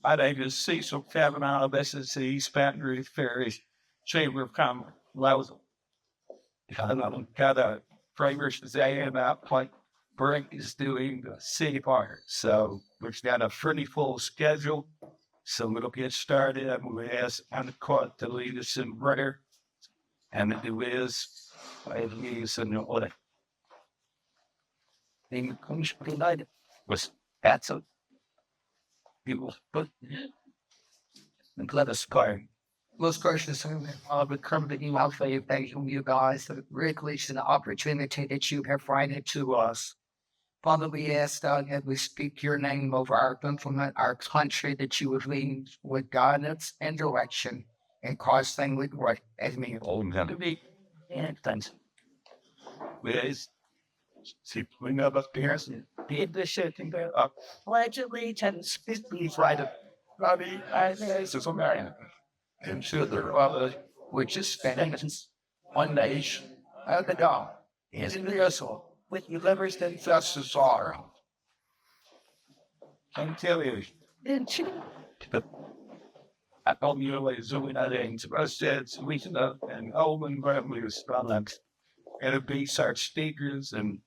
My name is Cecil Kavanaugh. This is the East Baton Rouge Ferry Chamber of Commerce. I was got a framers today about what BREC is doing the city part. So we've got a pretty full schedule. So we'll get started. I'm going to ask Anacott to lead us in prayer. And it is, he's in the order. The Commission United was at some people, but let us pray. Most gracious we come to you out for you, thanking you guys for the privilege and the opportunity that you have provided to us. Father, we ask that we speak your name over our government, our country, that you would lead with guidance and direction and cause things with great as me. To be and thanks. With we know about parents, did this shit and go up. Pledge allegiance, please right up. Robbie, I say, so American. And to the Republic, which is stands one nation, under God, is indivisible, with liberty and justice are. I tell you, I told you always doing that things, but I said, we can and Owen Bradley was strong, and it beats our speakers, and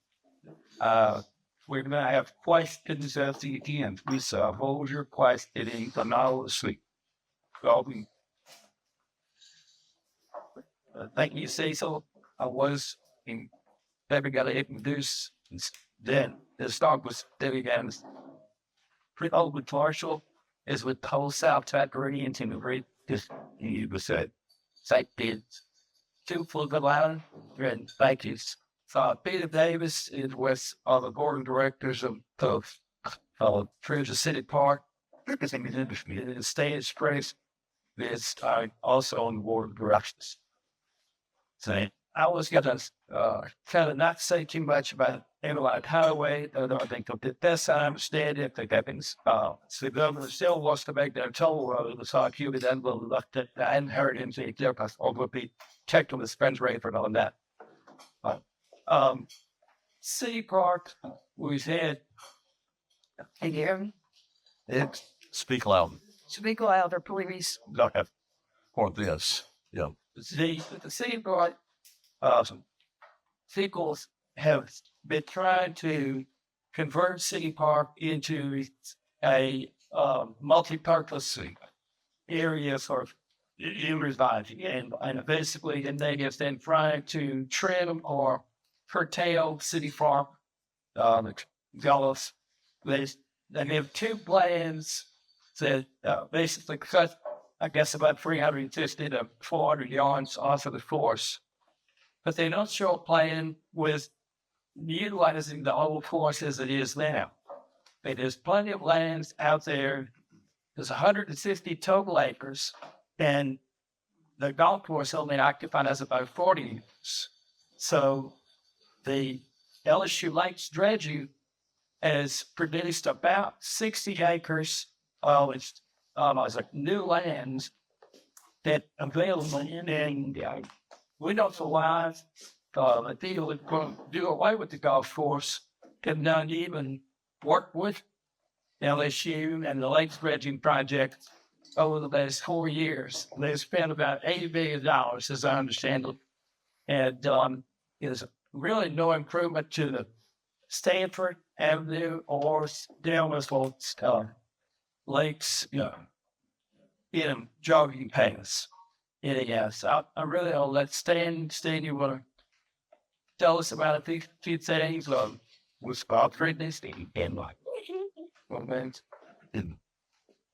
we're going to have questions at the end. We saw hold your questions anonymously. Thank you, Cecil. I was in never got to introduce. Then this dog was there again. Pretty old with Marshall is with the whole South Tackerian team. Great, just you was said, site bids. Two full good line. And thank you. So Peter Davis is with the board of directors of Treasure City Park. The stage place. This also on the board of directors. So I was going to kind of not say too much about Analyte Highway. I think the best I understand it, the government still wants to make their toll road. The Sasaki, but then we'll look at the inheritance and there, because all will be checked on the spend rate on that. City Park, we've had. Can you hear me? Speak loud. Speak louder, please. Not have for this. Yeah. The City Park, people have been trying to convert City Park into a multi-purpose area for reviving, and basically, and they have been trying to trim or curtail City Park. They have two plans that basically cut, I guess, about 350 to 400 yards off of the course. But they don't show a plan with utilizing the whole course as it is now. But there's plenty of lands out there. There's 150 total acres, and the golf course only occupied as about 40 acres. So the LSU Lakes Dredging has produced about 60 acres of new lands that available and we don't survive. The deal is going to do away with the golf course and not even work with LSU and the Lakes Dredging Project over the last 4 years. They spent about $80 billion, as I understand it. And there's really no improvement to the Stanford Avenue or Dallas Lakes, in jogging paths. Yes, I really don't let Stan, you want to tell us about a few things with Scott Fitness and like,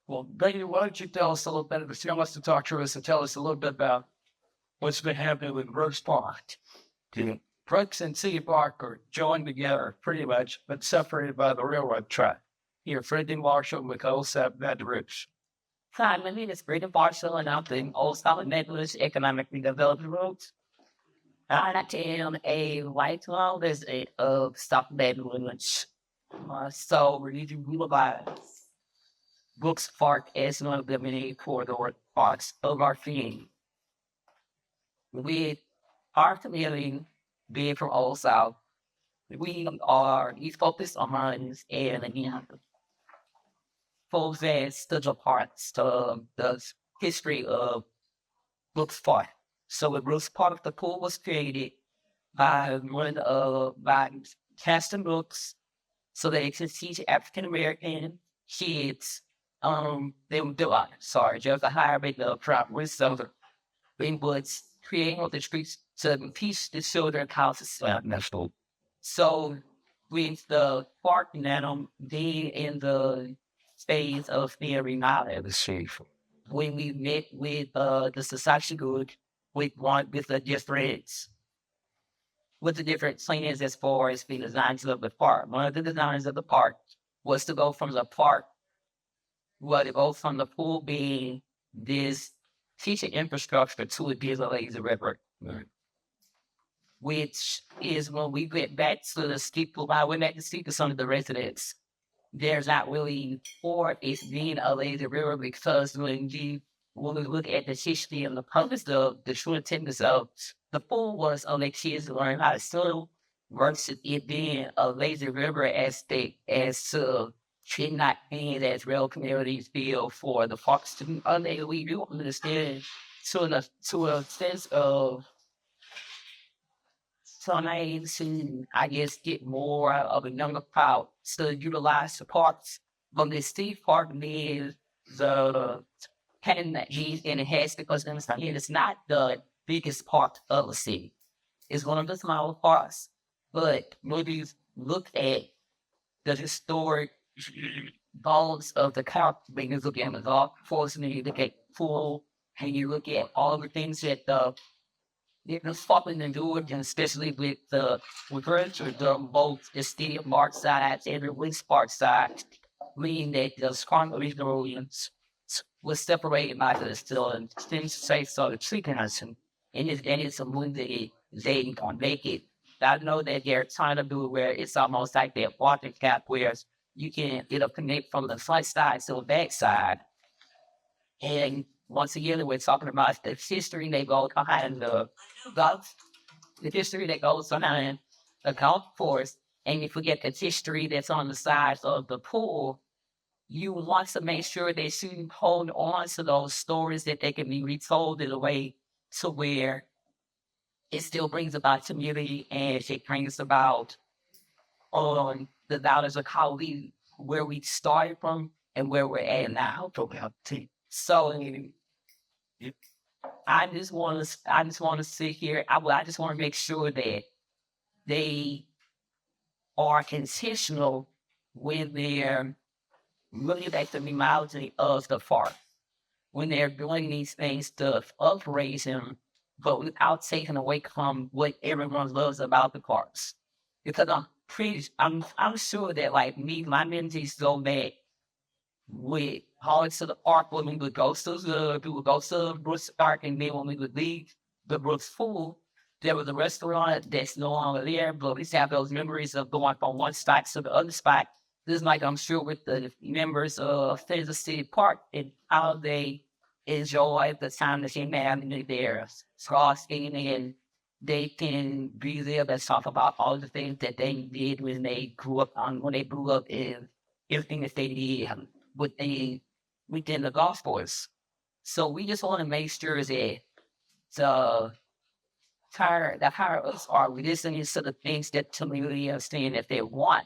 well, Brady, why don't you tell us a little bit, if you wants to talk to us and tell us a little bit about what's been happening with Brooks Park. Brooks and City Park are joined together pretty much, but separated by the railroad track. Here, Freddie Marshall with Old South Baton Rouge. Hi, my name is Freddie Marshall, and I'm the Old South Neighborhood Economically Development Roads. I am a lifelong resident of South Baton Rouge. So we need to utilize Brooks Park as one of the many corridor parts of our community. With our community being from Old South, we focus on and folks that study parts of the history of Brooks Park. So the Brooks Park, the pool was created by by Caston Brooks, so they could teach African American kids. They would do sorry, just a higher rate of property. So they would create on the streets to teach the children how to swim. National. So with the park now being in the phase of being remodeled, when we met with the Sasaki group, with the different plans as far as the designs of the park. One of the designs of the park was to go from the park, to go from the pool being this teaching infrastructure to it being a lazy river. Right. Which is when we get back to the steeple, I went back to speak to some of the residents. There's not really for it being a lazy river because when we look at the history and the purpose of the true attendance of the pool was on the kids to learn how to swim versus it being a lazy river as treating not being as real communities feel for the parks to be unable. We do understand to a sense of trying to, I guess, get more of a younger crowd to utilize the parks. But the state park needs the pen that needs and it has because it's not the biggest part of the city. It's one of the smaller parts. But when you look at the historic bones of the county, when you look at the golf course and you look at pool and you look at all the things that the fucking endured, and especially with the both the stadium mark sides and the West Park side, meaning that the strong original was separated by the still and things to say so the tree connection. And it's a move that they can make it. I know that they're trying to do it where it's almost like that water cap where you can connect from the front side to the back side. And once again, we're talking about the history that goes behind the history that goes behind the golf course, and you forget the history that's on the sides of the pool. You want to make sure that you hold on to those stories that they can be retold in a way to where it still brings about community and it brings about the knowledge of where we started from and where we're at now. So I just want to sit here. I just want to make sure that they are intentional when they're looking at the remodeling of the park, when they're doing these things to upgrade them, but without taking away from what everyone loves about the parks. Because I'm sure that like me, my mentees go back with hauling to the park when we would go to Brooks Park, and then when we would leave the Brooks Pool, there was a restaurant that's no longer there, but we have those memories of going from one spot to the other spot. This is like I'm sure with the members of Kansas City Park and how they enjoy the time that they have in there, crossing, and they can be there and talk about all the things that they did when they grew up and everything that they did within the golf course. So we just want to make sure that the higher ups are listening to the things that the community are saying that they want,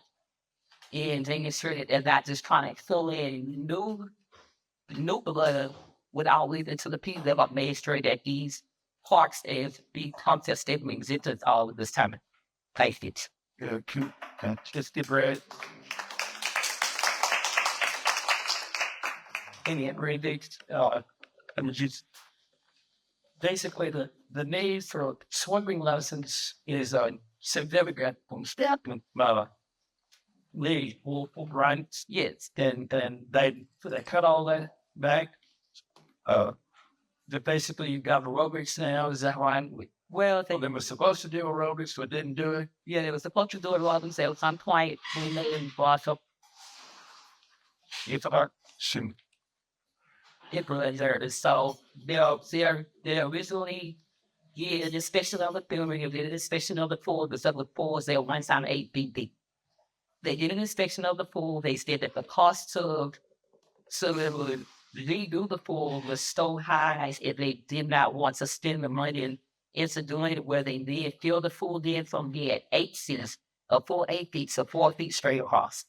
and making sure that they're not just trying to fill in new blood without leaving to the people that have made sure that these parks and become stable existence all of this time. Thank you. Just the bread. Any abbreviated, just basically the need for swimming lessons is significant from statement. They will run, yes, then they cut all that back. That basically you got aerobics now, is that right? Well, They were supposed to do aerobics, but didn't do it. yeah, they were supposed to do it all themselves. I'm quite when they brought up It's our soon. influencers. So they're originally the inspection of the building, they did an inspection of the pool, because of the pools they one time 8 BB. They did an inspection of the pool. They said that the cost of So they would redo the pool with stone highs if they did not want to spend the money into doing it where they did fill the pool in from being 8 cents, a full 8 feet to 4 feet straight across.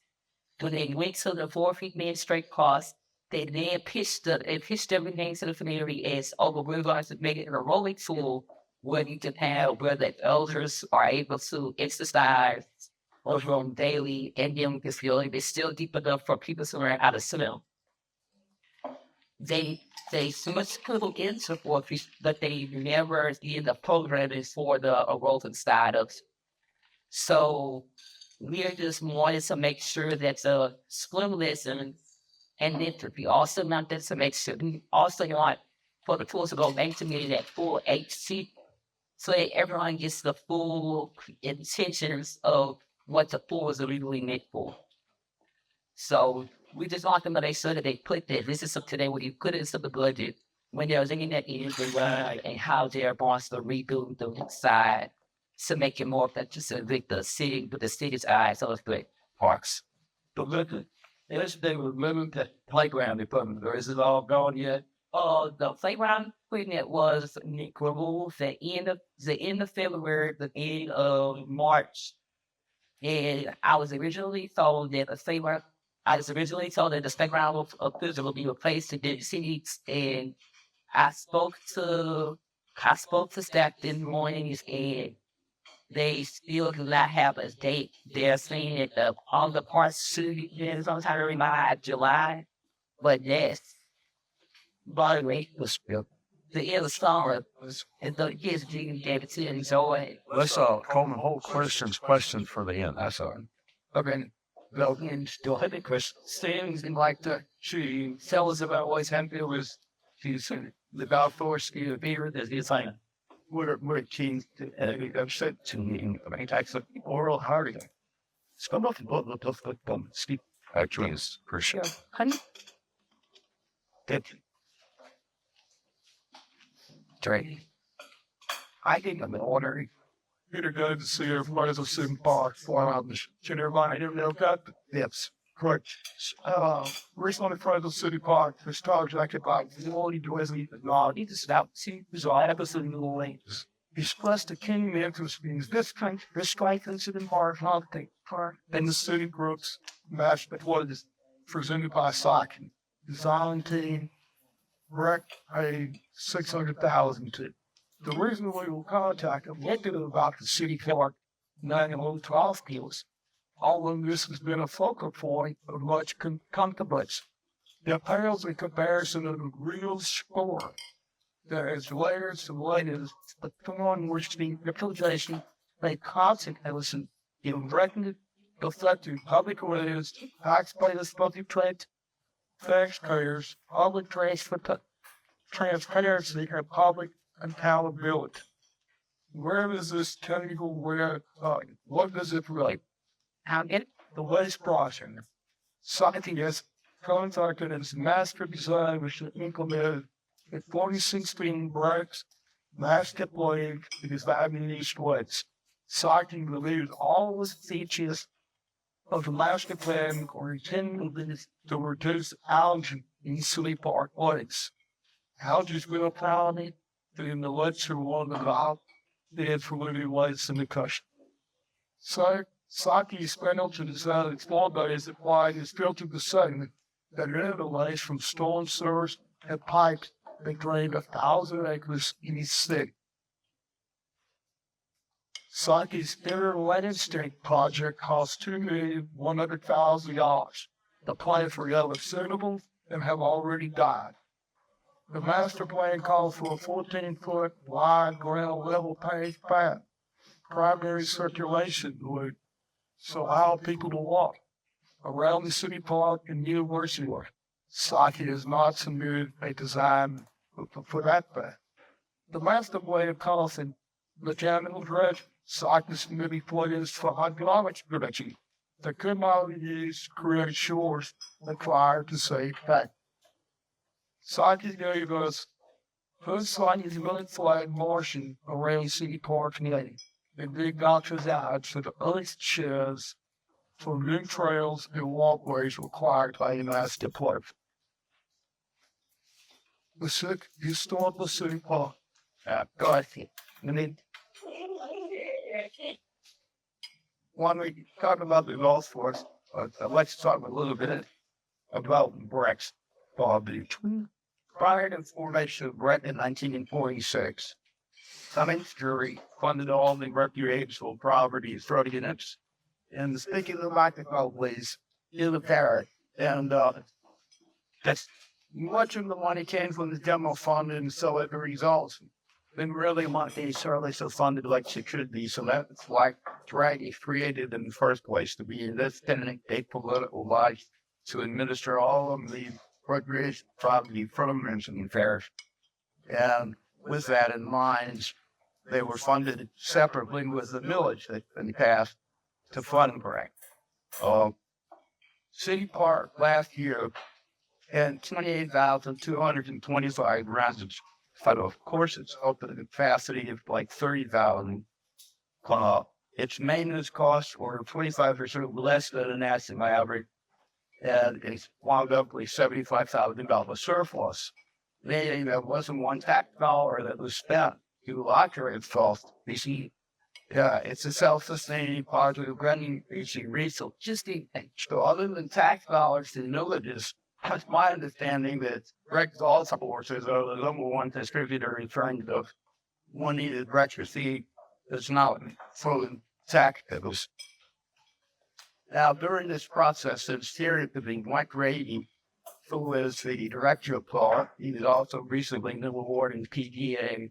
When they went to the 4 feet man straight across, they then pitched everything to the community as, oh, we're going to make it a rolling pool where you can have where the elders are able to exercise or roam daily and then can feel like it's still deep enough for people to learn how to swim. They switched people into 4 feet, but they never did the programming for the rolling side of it. So we just wanted to make sure that the swim lesson and then we also wanted to make sure we also want for the pool to go back to me that full 8 feet so that everyone gets the full intentions of what the pool is originally meant for. So we just want them to make sure that they put that this is something they would put into the budget when they're looking at the right and how they're going to rebuild the inside to make it more effective with the city, with the city's eyes on the parks. But look, they were moving the playground equipment, or is it all gone yet? The playground equipment was removed the end of February, the end of March. And I was originally told that the playground will be replaced in the cities. And I spoke to staff this morning and they still do not have a date. They're saying that all the parts should be sometime in July. But yes, by the way, the end of summer and the kids didn't get to enjoy. Let's Coleman hold questions for the end. That's all. Okay. Well, and still have a question. Things and like the she tell us about what's happened was she's the Balfour ski beer that is like we're keen to upset to me about types of oral hearting. It's come off the book of speak. Actually, it's for sure. Honey, Trade. I think I'm ordering. Peter go to see her as a student park for the everybody didn't know got the tips. Correct. Recently from the city park, the stars like about the only doors we need to stop see so I have a new lanes. He's plus the king entrance means this country strike into the park, not the park. Then the city groups match but what is presented by Sasaki. Design team BREC paid $600,000 to. The reason we will contact them looked about the city park 912 deals. All of this has been a focal point of much controversy. The pales in comparison of the real score. There is layers of layers, but on which the reputation they consequences in reckoned reflecting public ways, taxpayers, public trade, taxpayers, public transparency, and public accountability. Where is this technical what does it relate? how get The waste project. Sasaki has contacted its master design which is implemented with 46 breaks, master blade, designing each ways. Sasaki believes all the features of the master plan are intended to reduce algae in city park ways. Algae is real quality, in the lecture one about the polluted waste in the cushion. So, Sasaki spent out to design its small bodies applied is filtered the sediment that interlace from storm sewers and pipes that drained 1,000 acres in each city. Sasaki's interrelated state project cost $2,100,000. The plans for yellow suitable and have already died. The master plan calls for a 14-foot wide ground level paved path, primary circulation route, so allow people to walk around the city park and University Park. Sasaki has not submitted a design for that path. The master plan calls for mechanical dredge. Sasaki submitted plans for hydraulic dredging that could not be used to create shores required to save path. Sasaki gave us first Sasaki's milling flag marching around City Park community. The big doctor's out for the earth shares for new trails and walkways required by the master plan. historical city park. Go ahead. I mean, when we talk about the golf course, let's talk a little bit about BRECs. Prior to the formation of BREC in 1946, Cummings jury funded all the recreational properties for units. And speaking of microphones, EBR, and that's much of the money came from the general fund, and so as a result, then really money certainly so funded like it should be. So that's why BREC is created in the first place, to be independent, a political body to administer all of the recreation property programs and affairs. And with that in mind, they were funded separately with the millage that's been passed to fund BREC. City Park last year had 28,225 residents. But of course, it's open to capacity of like 30,000. Its maintenance costs were 25% less than a national average, and it's wound up with $75,000 surplus. Meaning there wasn't one tax dollar that was spent to operate itself. You see, it's a self-sustaining positive revenue resource. Just the so other than tax dollars to villages, it's my understanding that BREC golf courses are the number one distributor in terms of money that BREC receive that's not from tax bills. Now, during this process, it's steering to be Mike Grady, who is the director of PAR. He was also recently new award in PGA.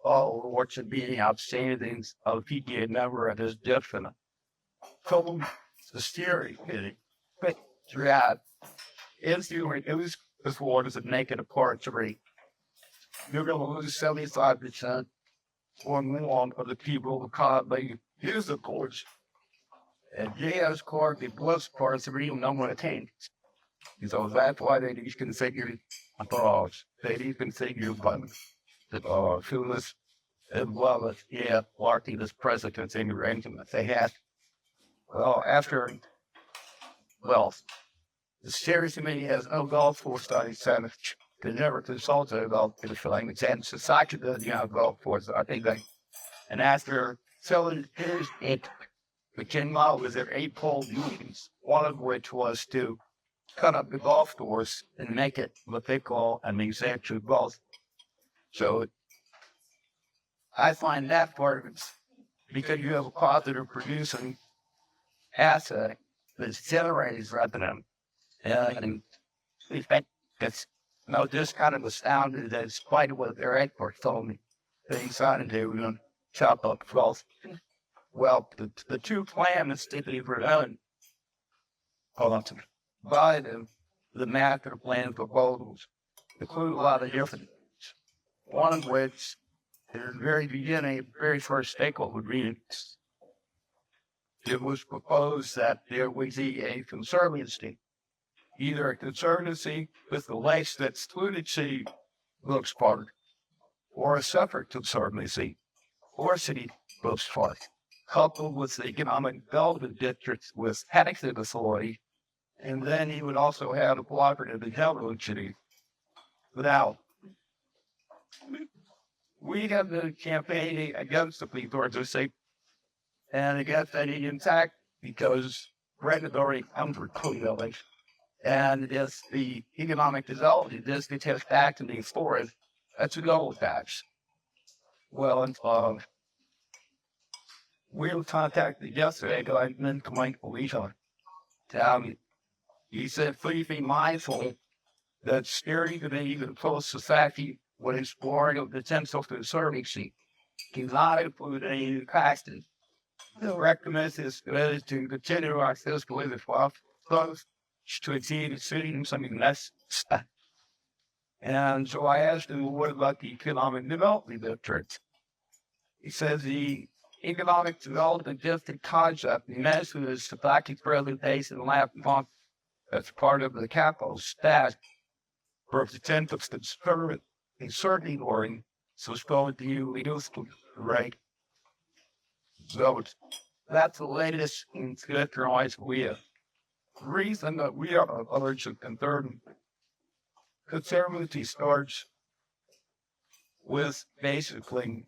All awards of being outstanding of PGA member of his different. So the steering committee, but throughout, it was this award is making a part 3. You're going to lose 75% or more of the people who currently use the course. And JS court, the plus part 3 number of teams. So that's why they deconfigured laws. They deconfigured buttons. Fullness, as well as, Larky, this president's in arrangement they had. Well, the steering committee has no golf course study center. They never consulted about the feeling. And Sasaki does, golf course. I think they, and after selling it came out with their 8-pole meetings, one of which was to cut up the golf course and make it what they call an executive golf. So I find that part of it, because you have a positive producing asset that's generating revenue. And in fact, it's just kind of astounded that in spite of what their experts told me, they decided they were going to chop up golf. Well, the two plans that they were done by the master plan proposals include a lot of different things. One of which, in the very beginning, very first stakeholder meetings, it was proposed that there would be a conservancy, either a conservancy with the lakes that excluded city Brooks Park, or a separate conservancy, or city Brooks Park, coupled with the economic development district with adequate authority, and then he would also have a cooperative development city. Now, we have been campaigning against the plea towards the state and against any impact because BREC has already under village. And if the economic development district has back to the forest, that's a double tax. Well, we were contacted yesterday by Mike Police on he said, please be mindful that steering to even close society when exploring of potential conservancy cannot include any practice. The recommend is to continue our fiscal funds to achieve achieving something less. And so I asked him, what about the economic development district? He says the economic development district concept, the message is to practice presentation last month as part of the capital stack for the 10th of the concerning or so supposed to you useful, right? So that's the latest in characterize we have. Reason that we are allergic and third conservative starts with basically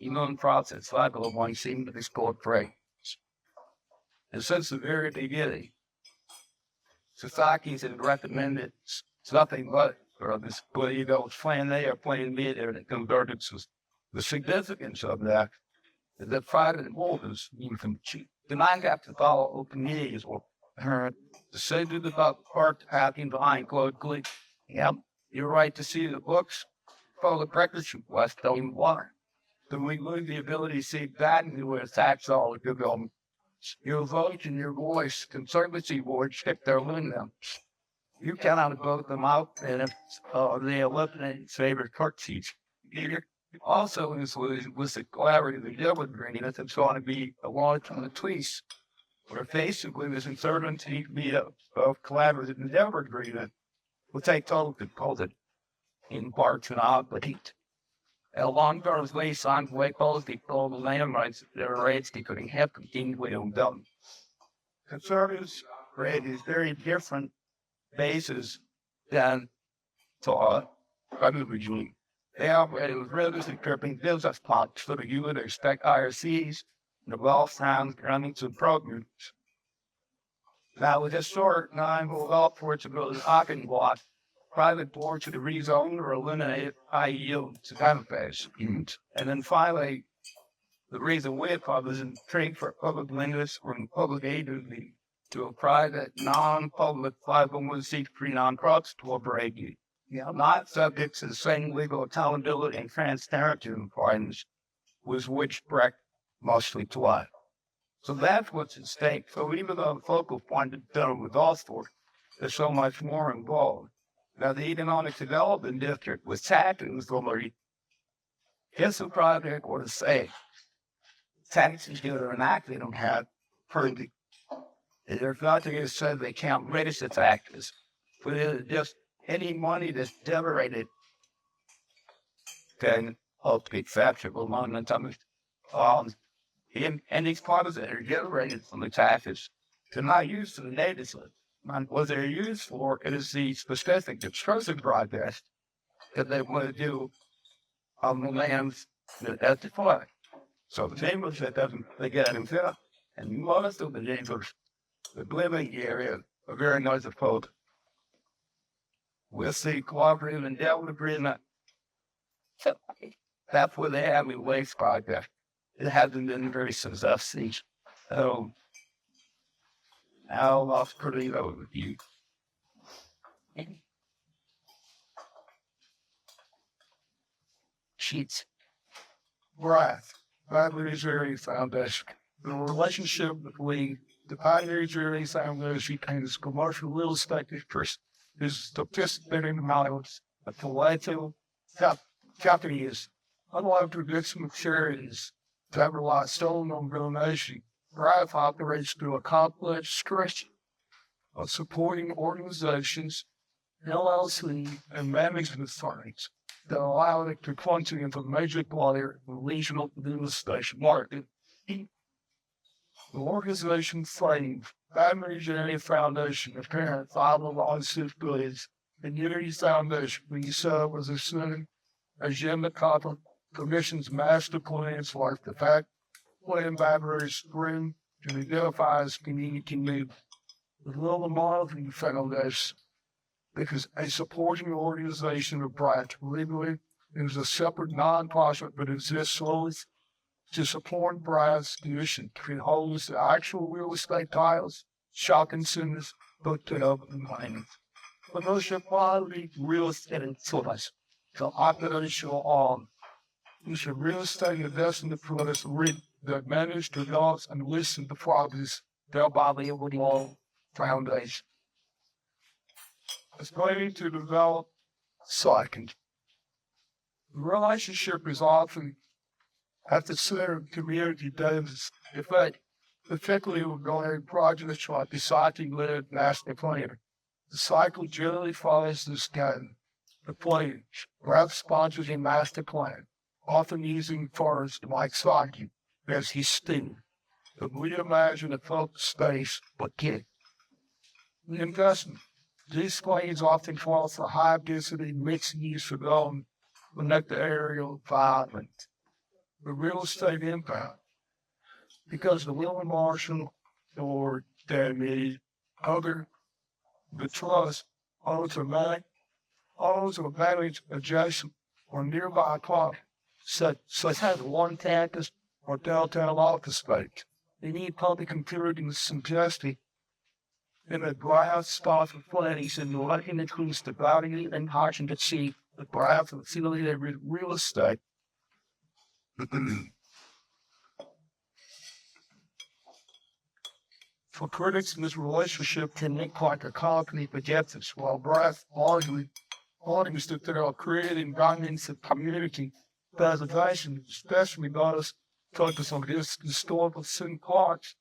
immune process cycle of one seem to be called BREC. And since the very beginning, Sasaki's had recommended nothing but or this plan A or plan B there that converted to the significance of that is that private holders do not have to follow open meetings or decisions about the part happening behind closed doors. Yep, you're right to see the books, public records request don't water. Then we lose the ability to see that and where tax all the government. Your vote and your voice, conservancy boards, if they're losing them. You cannot vote them out, and if they eliminate favorite court seats. Also, this was the collaborative agreement that's going to be a long-term tweets, where basically this uncertainty of collaborative endeavor agreement will take total control in parts and operate. A long-term lease on way policy for the land rights, their rights they couldn't have continually done. Conservatives rate is very different basis than to individually. They operate with realistic gripping business plots for the you would expect IRCs, the wealth towns, running to programs. Now, with historic non-wealth ports of the Hawking block, private boards to rezone or eliminate high yield to benefits. And then finally, the reason we publish in trade for public lenders or public agency to a private, non-public 501c3 nonprofit corporation, not subject to the same legal accountability and transparency requirements with which BREC mostly apply. So that's what's at stake. So even though the focal point is done with Oxford, there's so much more involved. Now, the Economic Development District was taxes already. Here's the project or to say taxes that are enacted don't have pretty. There's nothing that says they can't raise the taxes, but it's just any money that's generated can help be acceptable among the time. And these products that are generated from the taxes are not used for the native. What they're used for is the specific construction project that they want to do on the lands that's defined. So the neighbors that doesn't they get himself, and most of the neighbors that live in the area are very nice of folk. With the cooperative endeavor agreement, so that's what they have in waste project. It hasn't been very successful. So I'll lost pretty overview. Sheets. BRAF, Pioneer Israeli Foundation. The relationship between the Pioneer Israeli Foundation and its commercial real estate interest is sophisticated amounts of collective companies, unlike traditional charities that rely solely on donation. BRAF operates through a complex structure of supporting organizations, LLC, and management firms that allow it to function as a major player in the regional real estate market. The organization framed Pioneer Israeli Foundation, a parent 501c3, and Unity Foundation being set up as a center agenda copper commissions master plans like the fact plan boundaries spring and identifies community need. The Little Marvin Foundation, because a supporting organization of BRAC legally is a separate non-profit but exists solely to support BRAC's mission to host the actual real estate titles, shopping centers, hotel and mining. Commercial quality real estate and choice. The operational arm. It's a real estate investment products that manage, develops, and listen to properties, thereby the overall foundation. It's going to develop second. The relationship is often at the center of community Davis effect, particularly regarding projects like the Sasaki-led master plan. The cycle generally follows this pattern. The plan, BRAF sponsors a master plan, often using firms like Sasaki as his student. But we imagine a focused space, but kid. The investment. These plans often fall for high-density mixed-use development connect the aerial environment, the real estate impact, because the William Marshall or the other, the trust, also manage adjacent or nearby property, such as one campus or downtown office space. They need public computing suggested in a BRAF spot for planning and what includes the value and margin to see the BRAF affiliated with real estate. For critics, this relationship can look like a company objectives, while BRAF argues that there are creating guidance of community preservation, especially those focused on this historical city parks,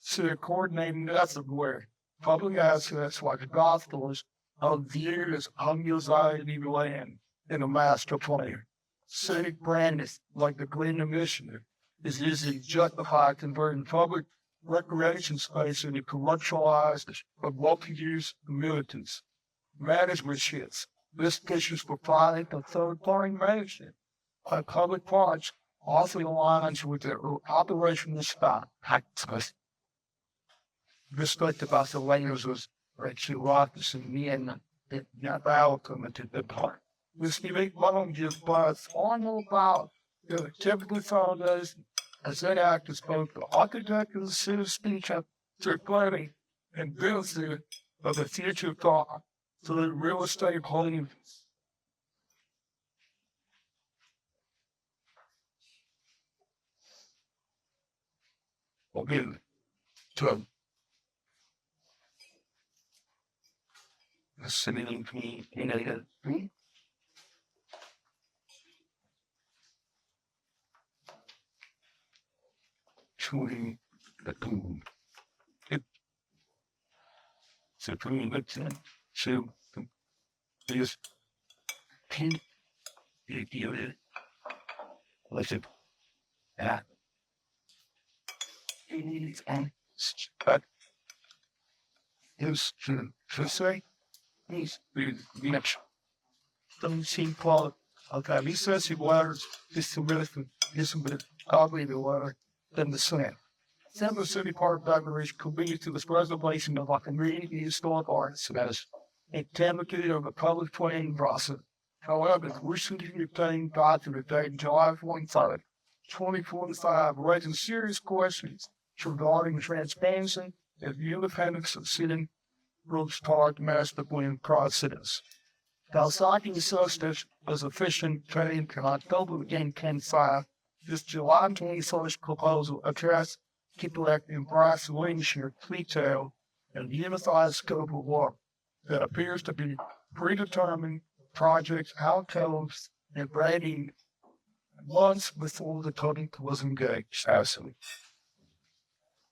to coordinating everywhere. Public assets like golf stores are viewed as unusable land in a master plan. City brands like the Green Initiative is usually justified converting public recreation space into commercialized or multi-use amenities. Management shifts. This issues providing the third-party management by public parks also aligns with their operational style. Respect about the layers was Rachel Roths and me and the outcome to the park. This debate bottom just but all about the typical founders as they act as both the architect and the city speech to planning and benefit of the future thought to the real estate holdings. Again, to the city in a shooting the tomb. So between the two is pin the listen. Yeah. And but his to say he's the next. Don't seem Paul. Okay, he says he was disability, probably the water than the sand. Some City Park Declaration committed to the preservation of our community historic arts as a template of the public planning process. However, the recently obtained document dated July 25, 2045, raising serious questions regarding transparency and the independence of city groups park master plan process. Sasaki Associates was officially trained in October 2005. This July 21st proposal addressed Kipelek and Bryce Wingshire detail and unified scope of work that appears to be predetermined project outcomes and rating months before the public was engaged. Absolutely.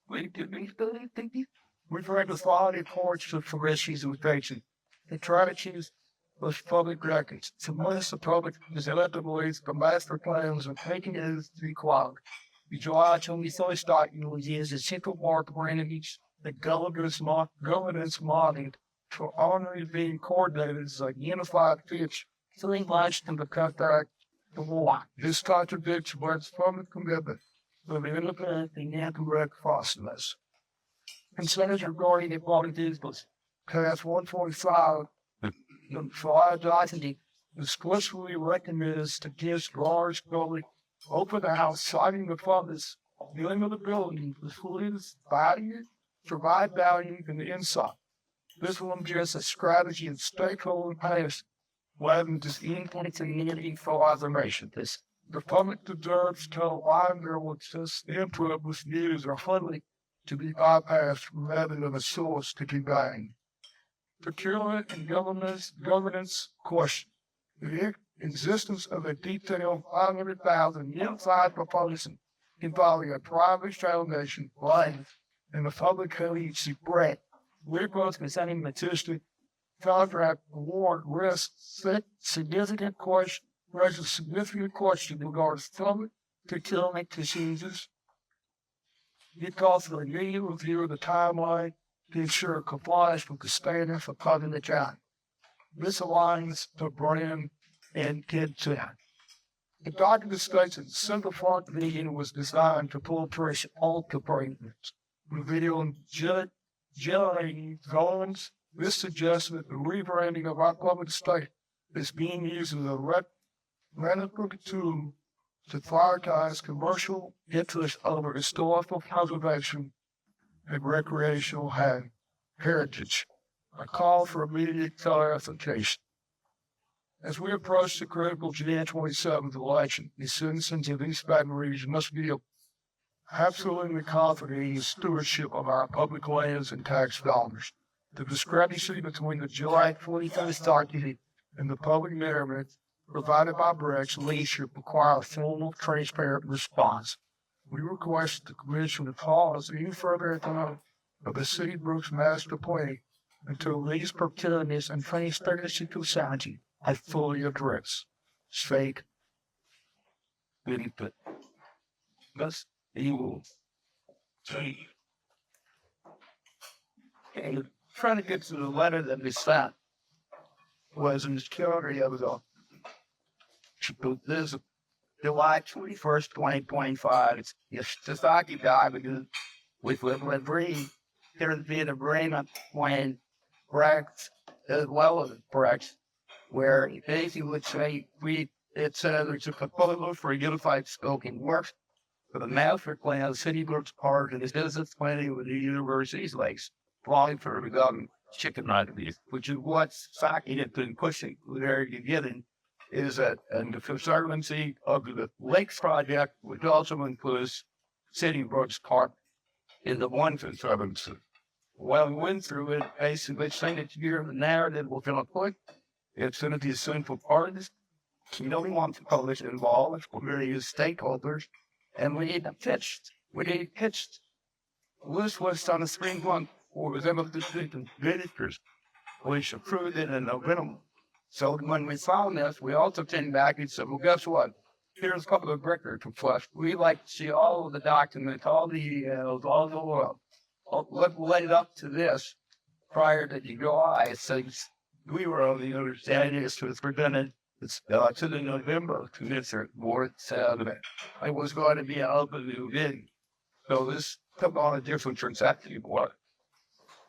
We've read the following reports for issues with patients. The strategies was public records. To most the public is electable the master plans and taking it as required. The July 21st document was used as simple mark entities the governance modeling for honoring being coordinated as a unified pitch. So they launched them to cut back the war. This contradicts one's public commitment to the independent and incorrect process. Concerns regarding the public vehicles. Class 145 for identity explicitly recommends to give large public open house citing the funds dealing with the building with police value, provide value and insight. This will address a strategy of stakeholder payers rather than just input community for information. The public deserves to align their with this input with views or funding to be bypassed rather than a source to be gained. Procurement and governance question. The existence of a detailed 500,000 unified proposal involving a private foundation, life, and a public agency BREC. Reports concerning materialistic contract award risk significant question raises significant question regarding public procurement procedures. It calls for a immediate review of the timeline to ensure compliance with the standards for public the job. This aligns to brand and consent. The document states that the Central Park Meeting was designed to pull pressure all components, revealing generating drawings. This suggests that the rebranding of our public state is being used as a radical tool to prioritize commercial interests over historical conservation and recreational heritage. A call for immediate clarification. As we approach the critical January 27th election, the citizens of East Baton Rouge must be absolutely confident in the stewardship of our public lands and tax dollars. The discrepancy between the July 21st document and the public narrative provided by BREC's leadership require a formal, transparent response. We request the Commission to pause any further economic of the City Brooks master plan until these procurements and transparency to society are fully addressed. Fake. Benefit. Thus, evil. Okay, trying to get to the letter that we sent was in this calendar of the this July 21st, 2025. It's Sasaki document with agreed there's been agreement when BREC as well as BREC, where it basically would say it says it's a proposal for a unified scope and work for the master plan, the city works part of the business planning with the university's lakes, applying for the government chicken ideas, which is what Sasaki had been pushing there given is that and the conservancy of the lakes project, which also includes city works part in the one conservancy. Well, we went through it, basically saying that here the narrative we're going to put, it's going to be a central part of this. We don't want the public involved. We're going to use stakeholders, and we need them pitched. We need it pitched. This was on the spring one, or was able to do the visitors, which approved it in November. So when we found this, we also came back and said, well, guess what? Here's a couple of records to flush. We like to see all of the documents, all the all the world. What led up to this prior to July, since we were on the understanding this was presented to the November commissioner board said that it was going to be an open new bid. So this took on a different transaction board.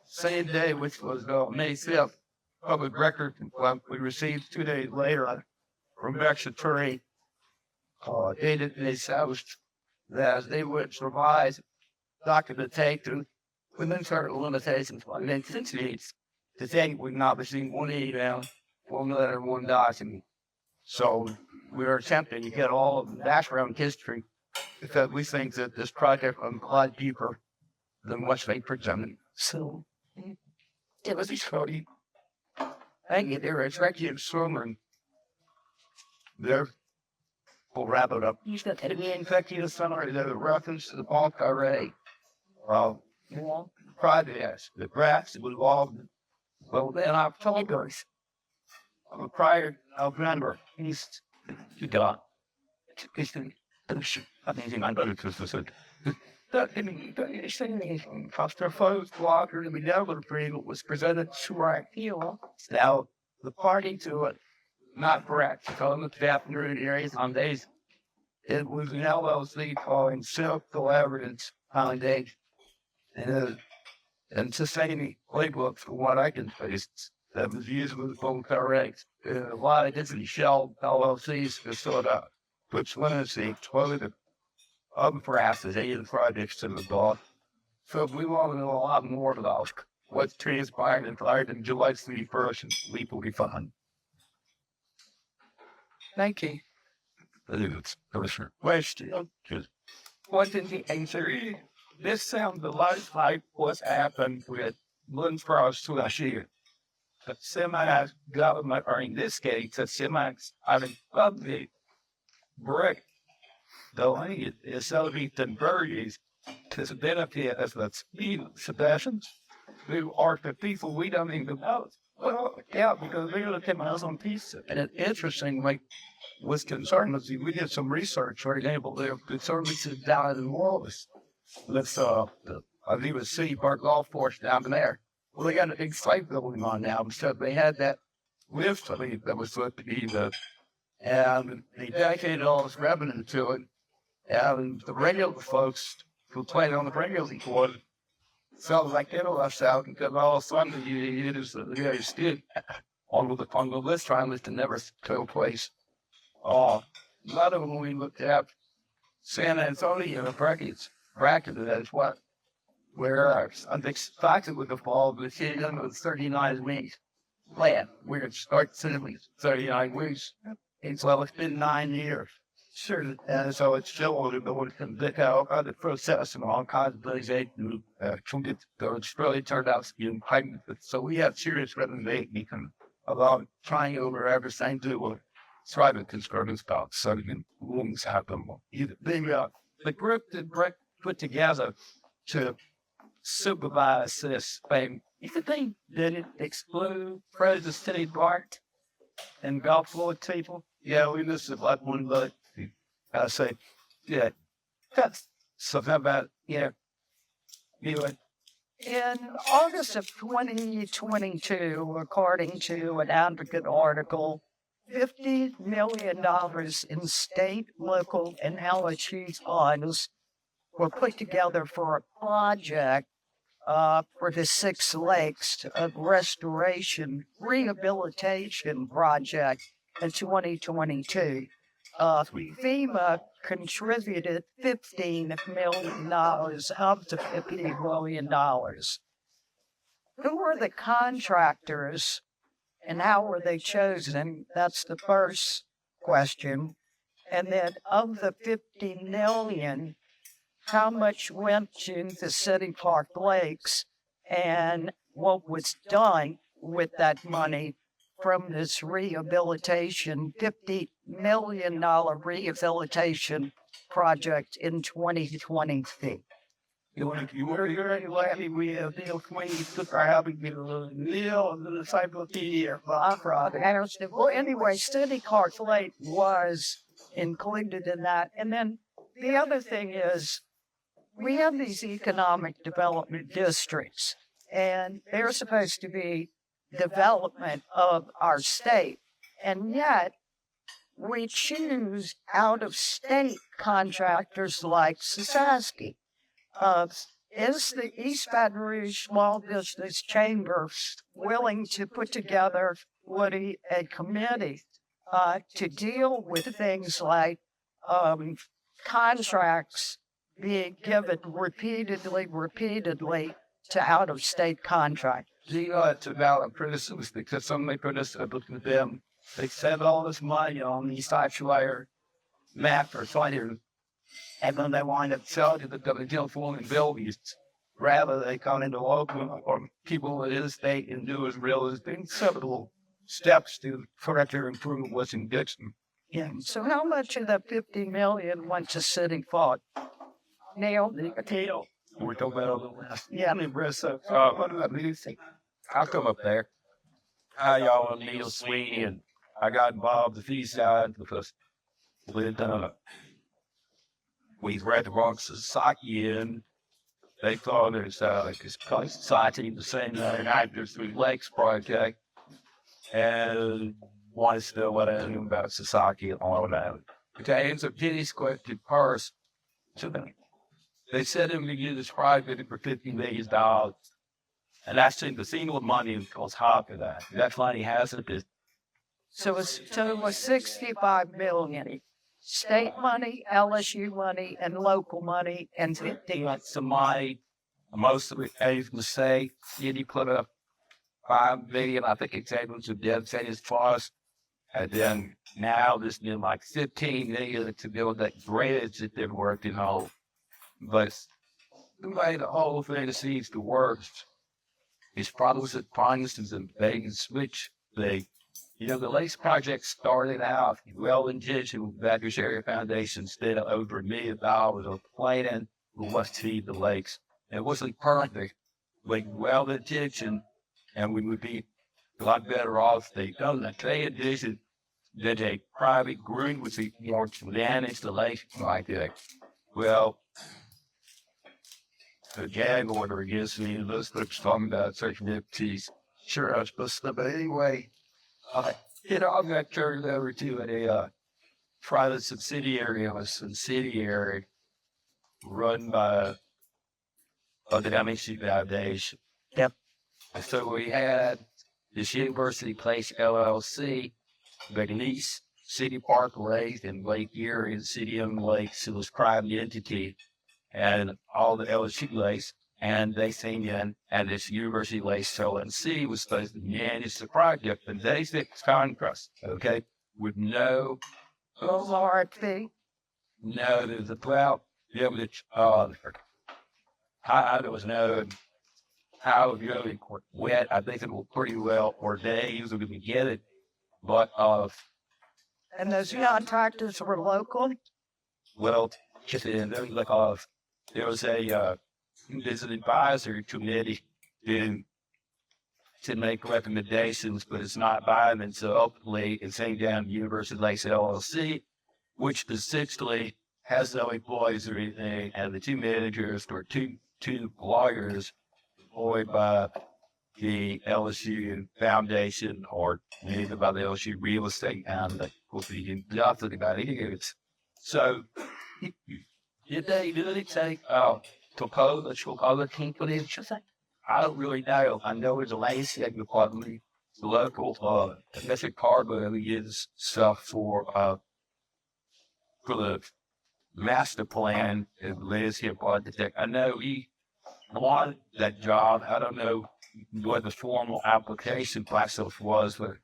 Same day, which was May 5th, public record we received 2 days later from Beck's attorney, dated and established that they would provide documentation within certain limitations on entities. The thing would not receive one email, one letter, one document. So we are attempting to get all of the background history because we think that this project is a lot deeper than what's being presented. So it was a study. Thank you, their executive summary. There, we'll wrap it up. You said the executive summary, there's a reference to the bulk array projects, the BRAF involved. Well, in October, prior to November, East, you got amazing. I'm going to Foster Foes Blocker to be never agreement was presented to our appeal. Now, the party to it, not correct. So in the Japanese areas on days, it was an LLC calling self-collaborative foundation. And sustaining playbook for what I can face that was used with both correct. A lot of different shell LLCs to sort out, which limits the exposure of perhaps the data projects to the dog. So we want to know a lot more about what's transpired and prior to July 31st and legally fun. Thank you. Commissioner. Question. What did the answer? This sounds a lot like what's happened with Lundfrost last year. The semi-government, or in this case, the semi-public BREC, the land is so deep and buried to the benefit of the citizens who are the people we don't even know. Well, yeah, because we're going to take my own piece. And it's interesting, like, was concerned, we did some research, for example, there are services down in the world. Let's, I think it was City Park Golf Course down there. Well, they got a big site building on now, so they had that lift, I mean, that was supposed to be the and they dedicated all this revenue to it. And the regular folks who played on the regular board felt like they were left out because all of a sudden you just did on the list trying list that never took place. A lot of them we looked at San Antonio bracket that's what where I think Sasaki would have fallen, but she done with 39 weeks plan. We're going to start simply 39 weeks. And so it's been 9 years. Sure. And so it's still only going to look out the process and all kinds of things they do. It's really turned out to be important. So we have serious renovation about trying over everything to try to construct this about so you can rooms have them. The group that BREC put together to supervise this thing, you think did it exclude President City Park and Gulf War people? Yeah, we listed like one, but I say, yeah. So how about, yeah. Anyway. In August of 2022, according to an advocate article, $50 million in state, local, and LSU funds were put together for a project for the 6 lakes of restoration rehabilitation project in 2022. FEMA contributed $15 million of the $50 million. Who were the contractors and how were they chosen? That's the first question. And then of the $50 million, how much went to the City Park Lakes and what was done with that money from this rehabilitation, $50 million rehabilitation project in 2023. You were lucky we have Neil Queen took our having been a little Neil and the encyclopedia. Well, anyway, City Park Lake was included in that. And then the other thing is we have these economic development districts, and they're supposed to be development of our state. And yet, we choose out-of-state contractors like Sasaki. Is the East Baton Rouge Small Business Chamber willing to put together a committee to deal with things like contracts being given repeatedly to out-of-state contractors? It's about a criticism because somebody put us up with them. They spent all this money on these Fire map or fighters, and then they wind up selling it to the deal for and buildings. Rather, they come into local or people in the state and do as real as being several steps to correct their improvement was in Dixon. Yeah. So how much of that $50 million went to City Park? Neil? We're talking about all the last. Yeah. What about music? I'll come up there. Hi, y'all. I'm Neil Sweeney, and I got involved with these guys because we read the wrong Sasaki in. They thought it was like this society, the same actors through Lakes project, and wanted to know what I knew about Sasaki and all of that. Okay, it's a pity question first. So they said it would use private for $50 million. And that's the single money goes half of that. That money hasn't been. So it was $65 million. State money, LSU money, and local money, and $50. That's the money. Most of it came from the state. He put up $5 million. I think it's able to dedicated funds. And then now there's been like $15 million to build that bridge that they're working on. But the way the whole thing seems to work is probably the promises and bait and switch thing. The Lakes project started out well-intentioned with Baptist Area Foundation spent over $1 million on planning what to feed the lakes. It wasn't perfect, but well-intentioned, and we would be a lot better off if they done that. They envisioned that a private group would be more to manage the lake like that. Well, the gag order against me, and those folks talking about certain entities. Sure, I was supposed to, but anyway, it all got turned over to a private subsidiary of a subsidiary run by the MSU Foundation. Yep. And so we had this University Place LLC, Beneath City Park Lake and Lake Erie and City Owned Lakes. It was private entity and all the LSU lakes. And they came in, and this University Lakes LLC was supposed to manage the project, but they fixed contracts, okay, with no, RFP. no, there's a well, yeah, but I don't know how it really went. I think it was pretty well ordained when we get it, but And those contractors were local. well, just in there, like there was there's an advisory committee to make recommendations, but it's not binding. So ultimately, it came down to University Lakes LLC, which essentially has no employees or anything, and the two managers or two lawyers employed by the LSU Foundation or maybe by the LSU Real Estate and nothing about it. So did they really take Topolo company? I don't really know. I know there's a landscape department, the local Pacific Cargo is stuff for the master plan and landscape architect. I know he wanted that job. I don't know what the formal application process was, but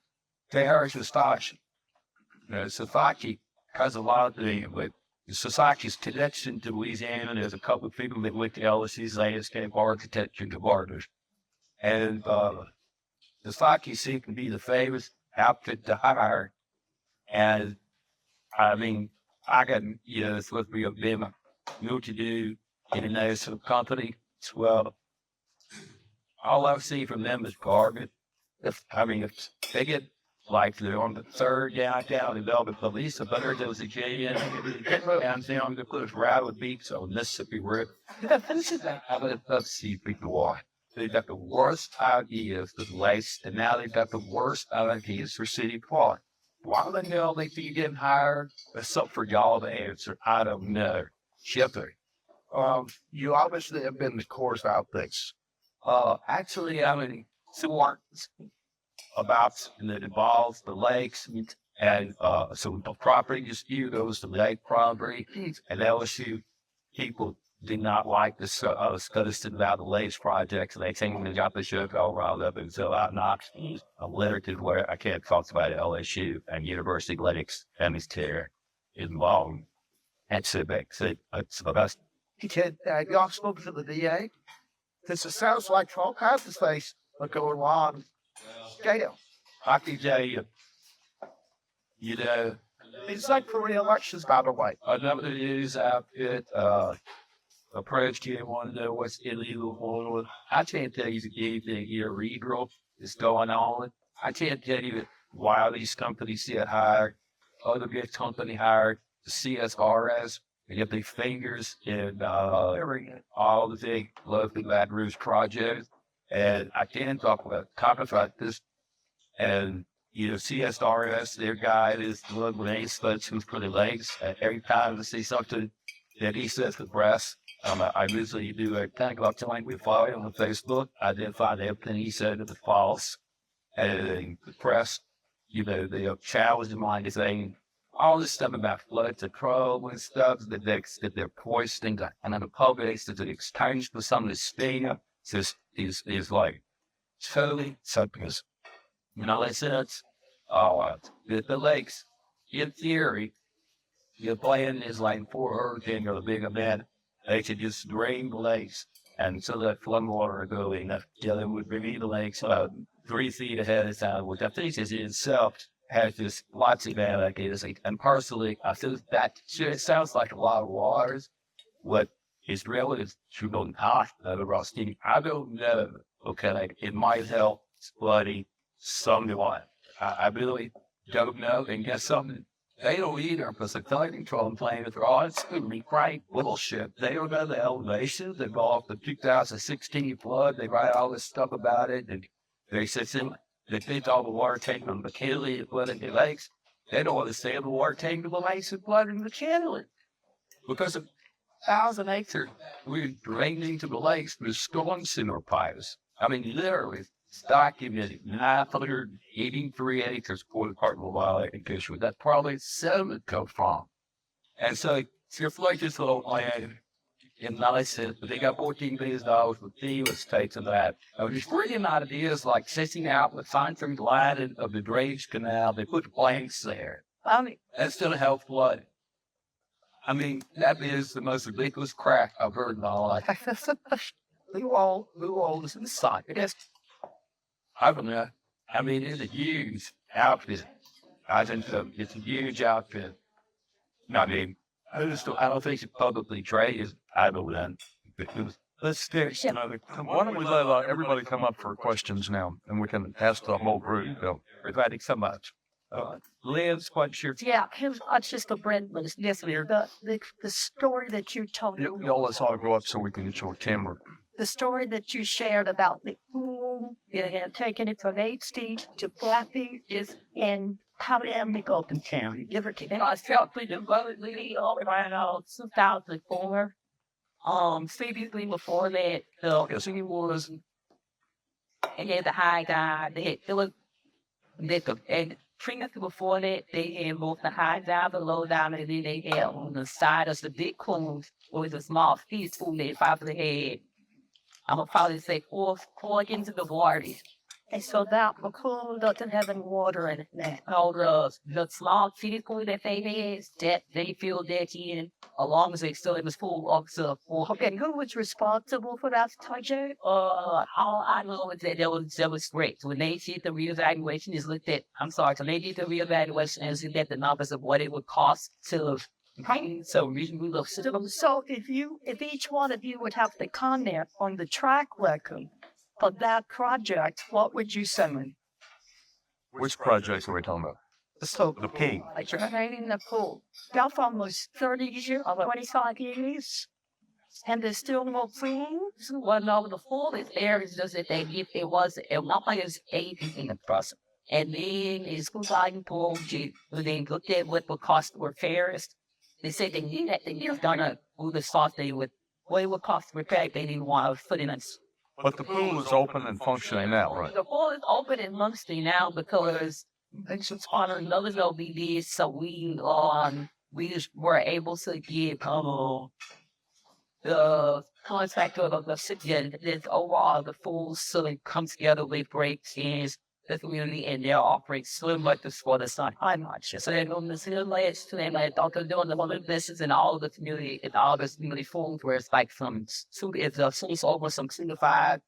they heard Sasaki. Sasaki has a lot of things, but Sasaki's connection to Louisiana, there's a couple of people that went to LSU's landscape architecture department. And Sasaki seemed to be the favorite outfit to hire. And I mean, I got, it's supposed to be a bit to do in a national company. Well, all I see from them is garbage. If they get like they're on the third downtown development police, the better there was a J in downtown to put rattle beats on Mississippi River. This is how let's see people why. They got the worst ideas for the lakes, and now they've got the worst ideas for City Park. Why the hell they be getting hired? That's something for y'all to answer. I don't know. Shifter. You obviously have been the course out things. Actually, some about and that involves the lakes and some property dispute goes to lake property, and LSU people did not like the studies about the lakes project, so they think they got the show all riled up, and so I'm not a letter to where I can't talk about LSU and University Lakes and his care involved. And so it's the best. He said, y'all spoke to the DA? This sounds like all kinds of things are going on. Scale. I can tell you, It's like for re-elections, by the way. another news outfit approached you and wanted to know what's illegal going on. I can't tell you anything illegal is going on. I can't tell you why these companies get hired. Other big company hired the CSRS. They get their fingers in all the big local Baton Rouge projects. And I can talk about this. And, CSRS, their guy is the one main spokesman for the lakes. And every time I see something that he says the press, I usually do a kind of time we follow him on Facebook. I did find everything he said was false. And the press, they challenge him on saying all this stuff about flood control and stuff that they're poisoning and the public that the exchange for some of the state is like totally something. They said the lakes, in theory, your plan is like for hurricane or a big event, they should just drain the lakes. And so that floodwater going up, they would relieve the lakes about 3 feet ahead of time, which I think is in itself has just lots of bad ideas. And personally, I feel that it sounds like a lot of waters. What is really is true not the rusting. I don't know. Okay, it might help flooding somewhat. I really don't know. And guess something? They don't either because the flood control plan is all it's right bullshit. They don't know the elevations involved the 2016 flood. They write all this stuff about it, and they say They think all the water taken on the McKinley and flooding the lakes. They don't want to say the water taken to the lakes and flooding the McKinley. Because of 1,000 acres, we're draining to the lakes with storm sewer pipes. I mean, literally, it's documented 983 acres for the part of the wild and fishery. That's probably sediment comes from. And so, it's like this little land in Madison, but they got $14 billion with the estates and that. Just brilliant ideas like setting out the fine-tuned line of the drainage canal. They put planks there. I mean, That's going to help flood. I mean, that is the most ridiculous crap I've heard in my life. Who all is inside? I don't know. I mean, it's a huge outfit. I think it's a huge outfit. I mean, I don't think it's publicly traded. I don't know. Let's do why don't we let everybody come up for questions now, and we can ask the whole group. Everybody so much. Liz, what's your... yeah, it's just a brand list. Yes, the story that you told me. Y'all, let's all go up so we can get your camera. The story that you shared about the pool, taking it from HD to Flappy is in Colton County. Give or take. I felt pretty abundantly all around 2004. Previously before that, the city was, and then the high dive. And previously before that, they had both the high dive, the low dive, and then they had on the side of the big cruise, with a small piece pool they probably had. I'm gonna probably say four into the water. And so that pool doesn't have any water in it now. All the small kiddie pool that they had, that they filled that in, along as they still it was full of the pool. Okay, who was responsible for that project? All I know is that that was great. When they did the reevaluation, is looked at. I'm sorry, when they did the reevaluation and looked at the numbers of what it would cost to. So we look. So if each one of you would have to comment on the track record for that project, what would you say? Which projects are we talking about? The pool. Like training the pool. That's almost 30 years, 25 years. And there's still more pools. Well, no, the pool is there. It's just that it was not like it's 80 in the process. And then it's design pool. They looked at what the cost were fairest. They said they knew that they were gonna do the soft they would what it would cost to repair. They didn't want to put in a. But the pool is open and functioning now, right? The pool is open and functioning now because it's on another OBD, so we just were able to get the contractor of the city that overall the full so it comes together with breaks and the community and they're offering so much for the sun. I'm not sure. So they're going to see the layers to them like Dr. doing the other business in all of the community and all the community forums where it's like from it's over some 2 to 5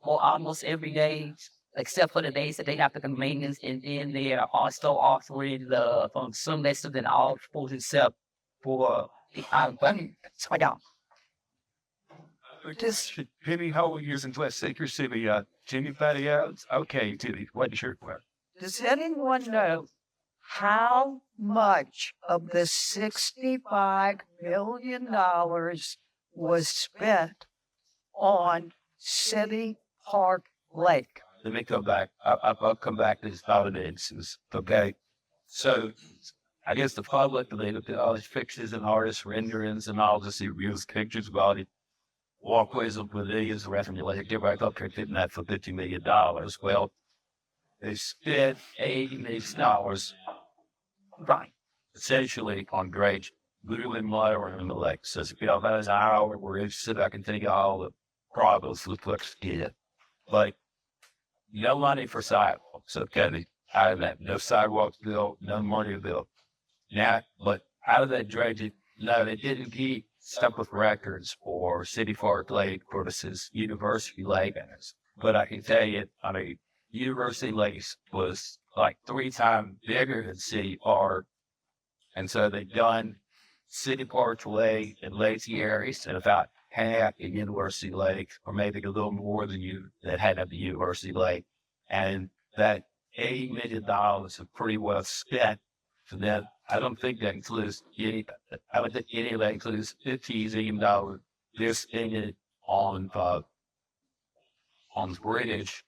or almost every day, except for the days that they have to do maintenance, and then they are also offering the some lessons in all schools except for the money. So I don't. This Jimmy, how are we using West Secret City? Jimmy Patty out? Okay, Jimmy, what is your question? Does anyone know how much of the $65 million was spent on City Park Lake? Let me come back. I'll come back to this instance. Okay. So I guess the public, they look at all these pictures and artists' renderings and all this reviews, pictures about it. Walkways of pavilions, revenue, like they're right up here getting that for $50 million. Well, they spent $80 million, right, essentially on dredge, literally mud in the lake. So if you know, about an hour, we're interested, I can think of all the problems with what's did. But no money for sidewalks, okay? Out of that, no sidewalks built, no money built. Now, but out of that dredging, no, they didn't keep stuff with records for City Park Lake versus University Lake. But I can tell you, I mean, University Lake was like 3 times bigger than City Park. And so they done City Park Lake and lazy areas and about half in University Lake, or maybe a little more than that had at the University Lake. And that $80 million is pretty well spent. So then I don't think that includes any of that includes $15 million they're spending on the British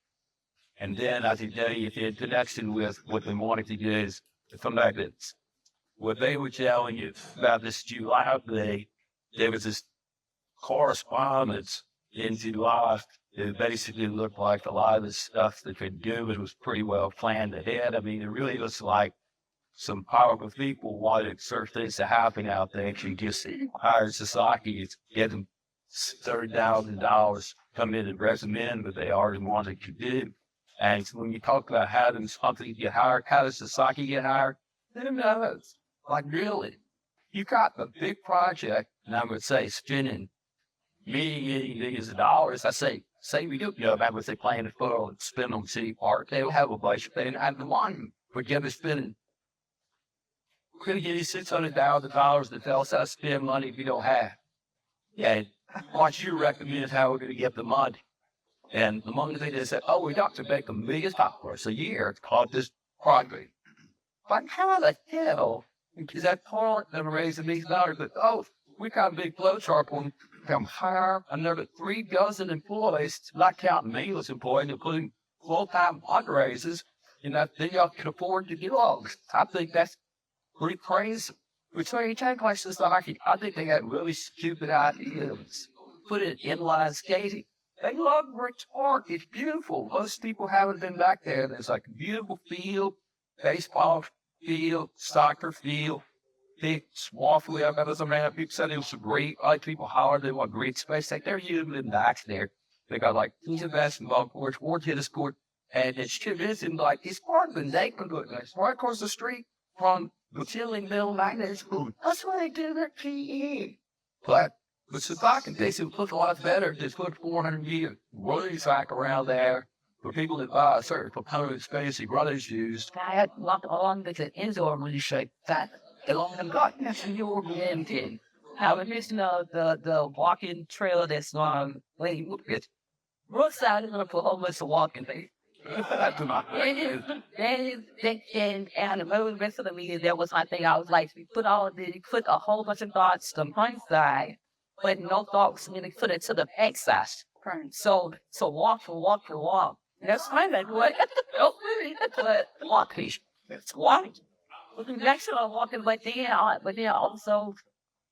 And then I think they, in connection with what they wanted to do is some magnets. What they were telling you about this July thing, there was this correspondence in July. It basically looked like a lot of the stuff that they do, it was pretty well planned ahead. I mean, it really looks like some powerful people wanted certain things to happen out there. You just hired Sasaki, get them $30,000 come in and recommend what they already wanted to do. And when you talk about how does something get hired, how does Sasaki get hired? Who knows? Like really, you got a big project, and I would say spending millions of dollars. I say we do, about what they plan to put and spend on City Park. They'll have a budget. They don't have the money. But give us spending. We're going to give you $600,000 to tell us how to spend money if you don't have. Yeah, what you recommend how we're going to get the money. And the moment they just said, oh, we got to make $1 million a year to call this project. But how the hell is that part going to raise $1 million? But, oh, we got a big flow chart on them hire another 3 dozen employees, not counting me as employees, including full-time fundraisers, then y'all can afford to do all this. I think that's pretty crazy. Which when you take questions like, I think they got really stupid ideas. Put it in inline skating. They love Brick Park. It's beautiful. Most people haven't been back there. There's like a beautiful field, baseball field, soccer field, big swampy. I remember some random people said it was great. Like people hollered they want great space. Like they're usually back there. They got like 2 basketball courts, 4 tennis courts, and it's in like it's part of the neighborhood. It's right across the street from the Chilling Mill Magnet School. That's where they do their PE. But Sasaki, they said, look a lot better. Just put 400 meter rolling track around there for people that buy a certain component space they brothers used. I had walked along with an indoor when you shake that. Along the garden, and you were empty. I was missing the walking trail that's on when you look at roadside is gonna put a whole bunch of walking there. And the most rest of the meeting, there was one thing I was like, we put a whole bunch of thoughts to one side, but no thoughts really put it to the back side. So walk. And that's fine. Like what? That's what walking. It's walking. Next to walking, but then also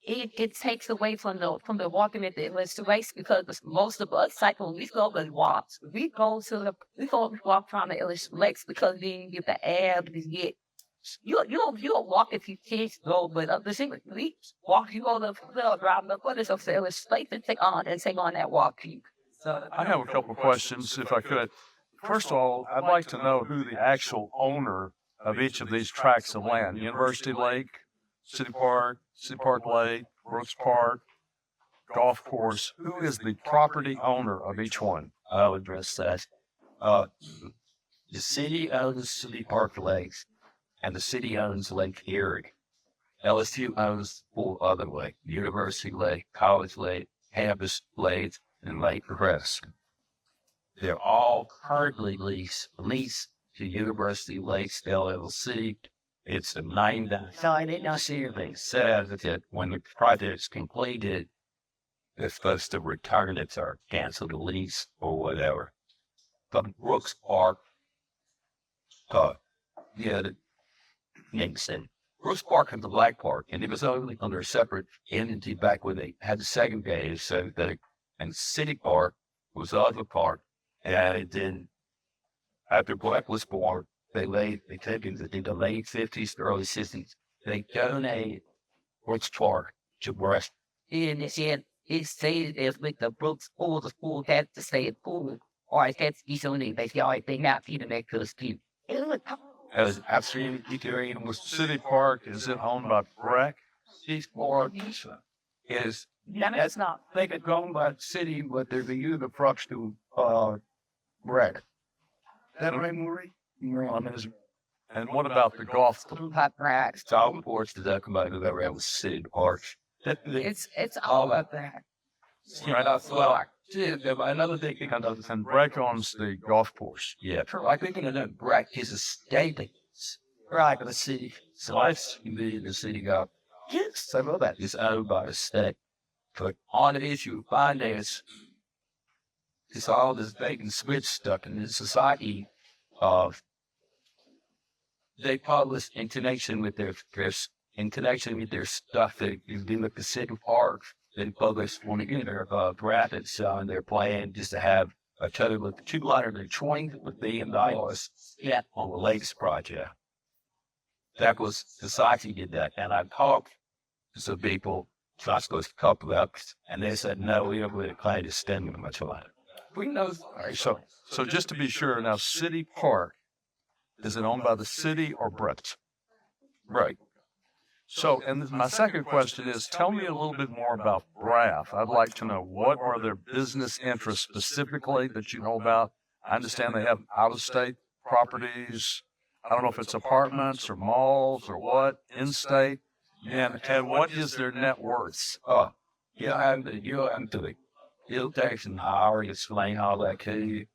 it takes away from the walking at the race because most of us cycle we go and walk. We go walk from the lakes because then you get the abs, you don't walk if you can't go, but the thing we walk, you go to the drive the what is up there, it's safe and take on that walk. So I have a couple of questions, if I could. First of all, I'd like to know who the actual owner of each of these tracts of land: University Lake, City Park Lake, Brooks Park, Golf Course. Who is the property owner of each one? I'll address that. The city owns City Park Lakes, and the city owns Lake Erie. LSU owns 4 other lakes: University Lake, College Lake, Campus Lake, and Lake Crest. They're all currently leased to University Lakes LLC. It's a 9-9. no, I did not see it. They said that when the project's completed, they're supposed to return it or cancel the lease or whatever. But Brooks Park, Brooks Park and the Black Park, and it was only under a separate entity back when they had the segregated, so that, and City Park was the other part, and then after Black was born, they took it in the late 50s, early 60s. They donated Brooks Park to BREC. And it stated as with the Brooks Pool, the school had to stay at pool, or it had to be something they always think not to make those people. That was absolutely curious. City Park, is it owned by BREC? City Park is, that's not, they could go by the city, but there's a unit approach to BREC. Is that right, Marie? And what about the golf course? It's all reports to that come out of that around City Park. It's all about that. Right off the block. Another thing to kind of, And BREC owns the golf course. yeah, I think that BREC is a state, right, of the city. So the city got, some of that is owned by the state. But on the issue of finance, it's all this bait and switch stuff in this society. they publish in connection with their stuff that you do at the city park. They publish one of their graphics on their plan just to have a total of $220 million on the latest project. That was Sasaki did that, and I talked to some people, so I supposed to couple up, and they said no, we don't really plan to spend much on it. We know. All right, so just to be sure, now City Park, is it owned by the city or BREC? Right. So, and my second question is, tell me a little bit more about BRAF. I'd like to know, what are their business interests specifically that you know about? I understand they have out-of-state properties. I don't know if it's apartments or malls or what, in-state. And what is their net worth? You'll have to the ill tax and I already explain all that to you.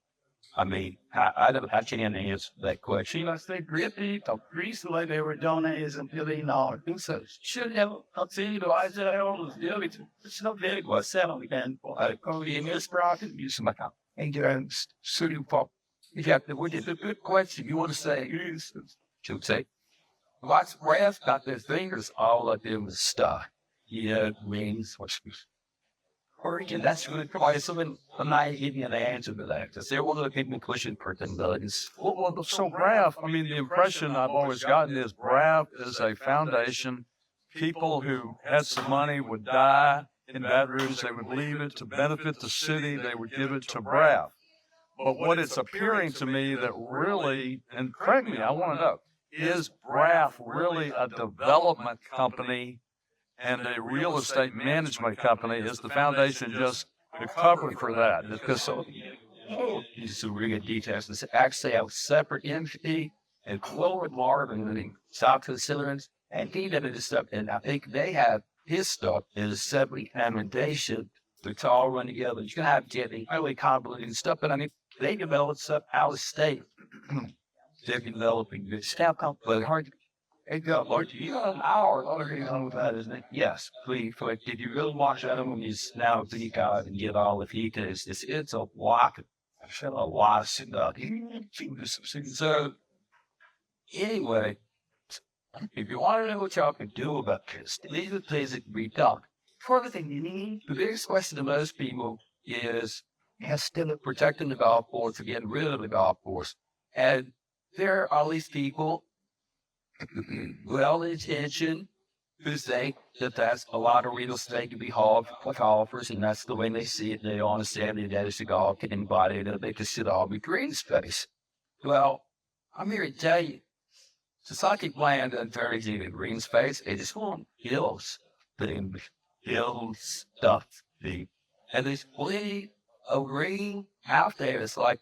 I mean, I can't answer that question. I think recently they were donating $1 billion. So should have continued to I said I always do it. It's not big was selling again. I go in this project, use my account. And you're shooting for. If you have to, which is a good question. You want to say, should say, lots of brass got their fingers all up in the stuff. Yeah, means what's and that's really probably something I'm not giving you the answer to that because they're one of the people pushing for things. Well, so BRAF, I mean, the impression I've always gotten is BRAF is a foundation. People who had some money would die in Baton Rouge. They would leave it to benefit the city. They would give it to BRAF. But what it's appearing to me that really, and correct me, I want to know, is BRAF really a development company and a real estate management company? Is the foundation just the cover for that? Because These are some really good details. It's actually a separate entity and Cloyd Marvin and South to the Cylinders and he did this stuff. And I think they have his stuff is separate amendation. It's all run together. You can have getting highly convoluted stuff, but I mean, they developed stuff out of state. They're developing this stuff, but hard to. Hey, go, Lord, you got an hour already on that, isn't it? Yes, please. But if you really watch that one, he's now the guy and get all of he does. It's a lot. I've said a lot of stuff. So, anyway, if you want to know what y'all can do about this, these are the things that can be done. Further thing you need, the biggest question to most people is still protecting the golf course or getting rid of the golf course. And there are these people well-intentioned who think that that's a lot of real estate to be hauled for golfers, and that's the way they see it. They understand that it's a golf can embody that they just should all be green space. Well, I'm here to tell you, Sasaki planned to turn it into green space. It just want hills, hills stuff. And there's plenty of green out there. It's like,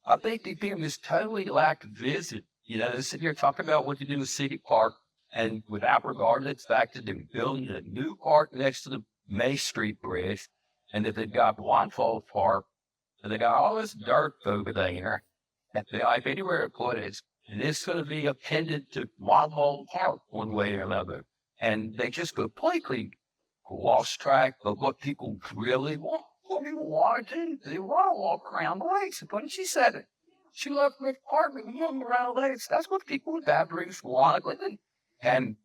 I think the people just totally lack a vision. You know, they sit here talking about what to do with City Park, and without regard to the fact that they're building a new park next to the May Street Bridge, and that they've got Blindfold Park, and they got all this dirt over there, that they like anywhere to put it, and it's going to be appended to Blindfold Park one way or another. And they just completely lost track of what people really want. What people want to do, they want to walk around the lakes. But she said it. She left the apartment and walking around the lakes. That's what people with Baton Rouge want to live. And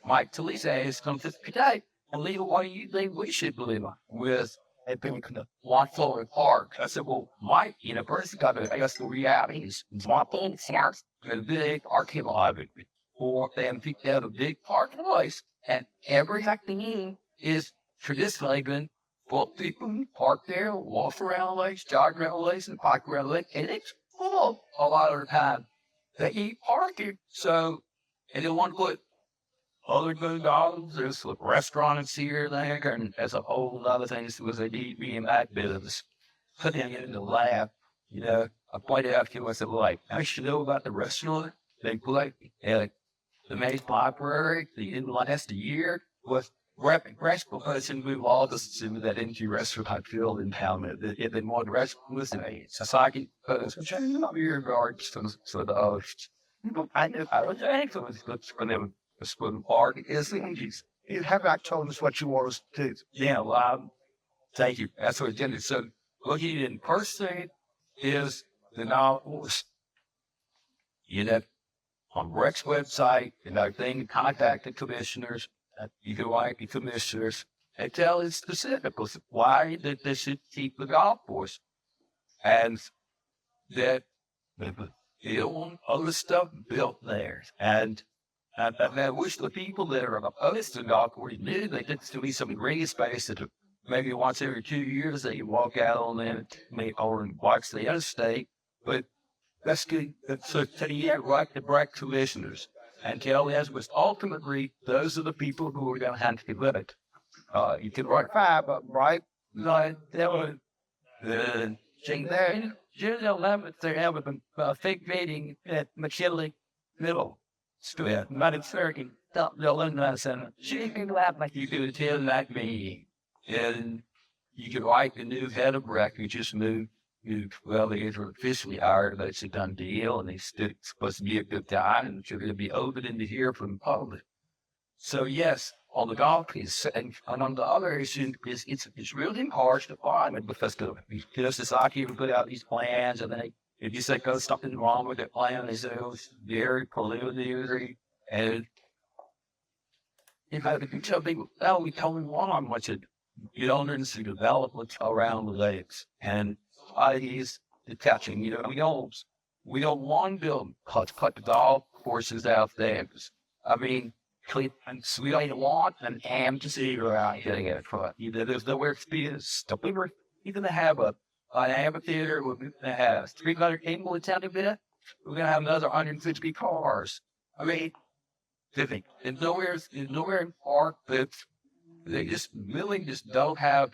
Mike Talise has come to today. And Leo, what do you think we should live with a big Blindfold Park? I said, well, Mike, you know, first you got to, I guess the reality is Blindfold Park, a big archaeological, or they have a big park place, and everything is traditionally been for people park there, walk around lakes, jog around lakes, and bike around the lake, and it's full a lot of the time. They eat parking, so, and they want to put other good dogs. There's restaurants here and there, and there's a whole lot of things because they need me in that business. Putting it in the lab, you know, I pointed out to myself, like, I should know about the restaurant. They put, the Maze Library, in the last year, was restaurant person move all this into that empty restaurant field in town. If they want the restaurant was in Sasaki, beer gardens, so the host. I was actually for them to split apart. Have not told us what you want us to do. Yeah, well, thank you. That's what I did. So looking at it in person is the novels. You know, on BREC's website, thing, contact the commissioners. You can write the commissioners and tell us specifically why that they should keep the golf course. And that they want other stuff built there. And I wish the people that are opposed to golf course knew that there's to be some green space that maybe once every 2 years they can walk out on it or watch the interstate. But that's good. So you write the BRAC commissioners and tell them, but ultimately those are the people who are going to have to live it. You can write 5 of them, right? No, that would. June 11th, they're having a big meeting at McKinley Middle School. Not in Sasaki, the Alumni Center. She can laugh like you could attend that meeting. And you could write the new head of BREC who just moved. Well, they were officially hired, but it's a done deal, and it's supposed to be a good time, and you're going to be open to hear from the public. So, yes, on the golf piece, and on the other issue, it's really hard to find it because Sasaki would put out these plans, and then if you say there's something wrong with the plan, they say it was very preliminary, and if you tell people, oh, we told them wrong, what's it? You don't understand development around the lakes, and ideas to catching, we don't want to build cut the golf courses out there. I mean, we don't want an amphitheater out getting it front. There's nowhere to be even to have an amphitheater. We're going to have 300 people in town a bit. We're going to have another 150 cars. I mean, there's nowhere in park that they just really don't have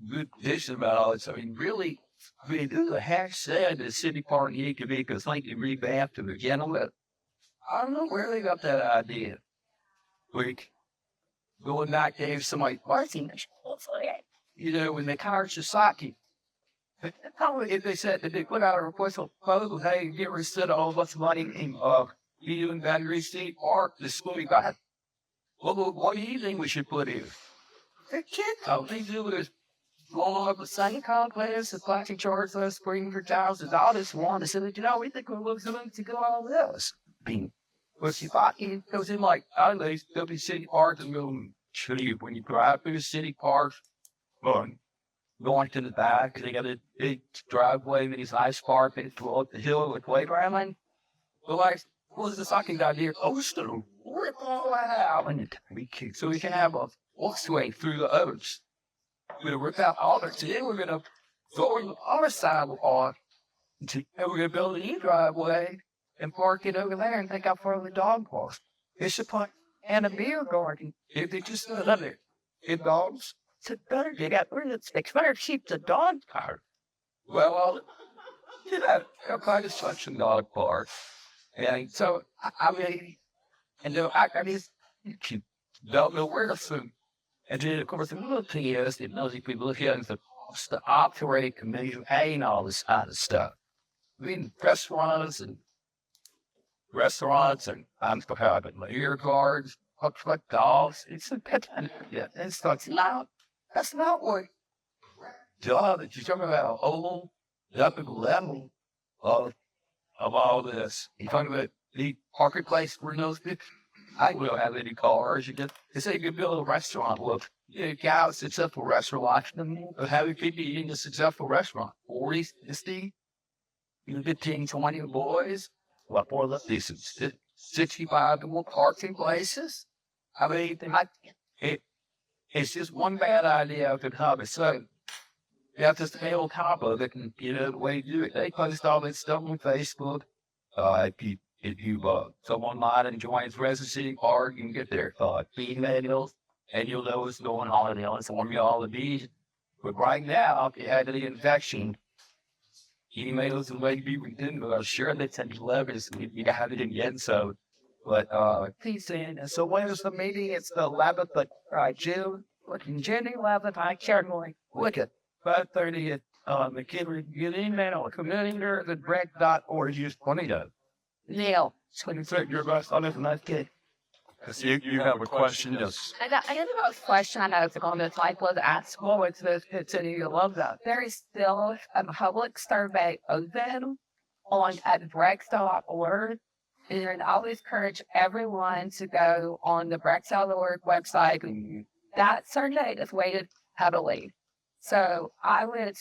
good vision about all this. I mean, really. Who the heck said the city park needed to be completely revamped to begin with? I don't know where they got that idea. Like, going back to have somebody parking, when they hired Sasaki, if they said that they put out a request for proposal, hey, get rid of all this money in you and Battery City Park, the school we got. Well, what do you think we should put in? They can't. All they do is all of the same complex, the plastic charts, those spring for thousands, all this one. I said, we think we're looking to go all this. But Sasaki goes in like, I don't know, there'll be city parks and going to when you drive through the city parks, going to the back, they got a big driveway with these ice park and go up the hill with playground. But like, what's the Sasaki idea? Oh, still rip all that out. So we can have a walkway through the oaks. We're going to rip out all that. Today we're going to go on the other side of the park, and we're going to build a new driveway and park it over there and take out for the dog park. It's a park and a beer garden. If they just love it, dogs, it's better to get rid of it. It's better to keep the dog park. Well, they're kind of such a dog park. And so, I mean, you don't know where to swim. And then, of course, the little thing is, it knows if we look at the operating committee paying all this kind of stuff. I mean, restaurants and I'm having beer cards, like dogs. It's a pet. It's not. That's not what job that you're talking about. Oh, the level of all this. You're talking about the marketplace where those people. I don't have any cars. They say you can build a restaurant. Look, a successful restaurant. Having people eating a successful restaurant. 40, 50, 15, 20 boys. What more than this? 65 more parking places. I mean, it's just one bad idea of the hobby. So you have to stay on top of it and the way to do it. They post all this stuff on Facebook. If you someone online and joins Residency Park, you can get their emails, and you'll know what's going on, and they'll inform you all of these. But right now, if you had the infection, emails and maybe we didn't, but I'm sure they sent letters if you haven't yet. So, but please saying. So when is the meeting? It's the 11th of June. June 11th. I can't look at 5:30 at McKinley. Get an email or community@BREC.org. Use 20 to. Neil. Your best on it, and that's good. You have a question? Yes. I have a question I was on the type was asked. Well, it's you love that. There is still a public survey open on at BREC.org And I always encourage everyone to go on the BREC.org website. That survey is weighted heavily. So I would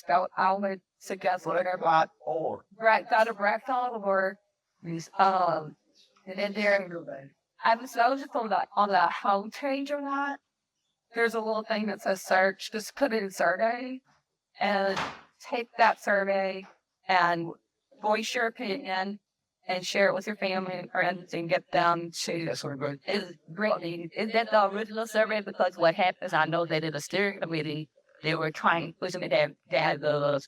suggest learning about BREC.org. And then I was just on the home page of that. There's a little thing that says search. Just put in survey and take that survey and voice your opinion and share it with your family and friends and get them to. Is that the original survey? Because what happens, I know that in the steering committee, they were trying to push me that the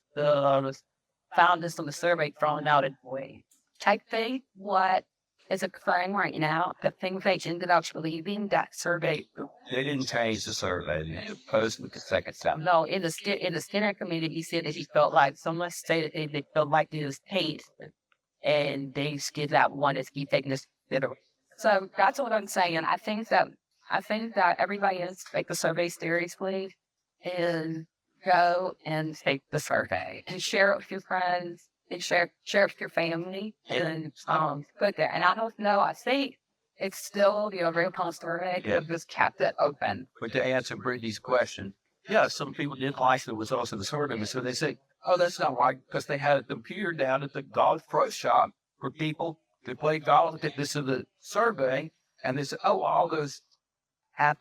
founders of the survey thrown out in the way. I think what is occurring right now, the thing they ended up believing that survey. They didn't change the survey. They posted the second time. No, in the steering committee, he said that he felt like someone stated that they felt like it was paid, and they skipped out one to keep taking this. So that's what I'm saying. I think that everybody has to take the survey seriously and go and take the survey and share it with your friends and share it with your family and put there. And I don't know. I think it's still a real survey. Yeah. Just kept it open. But to answer Brittany's question, yeah, some people didn't like it was also the survey, so they say, oh, that's not right, because they had a computer down at the golf pro shop for people to play golf. This is the survey, and they said, oh, all those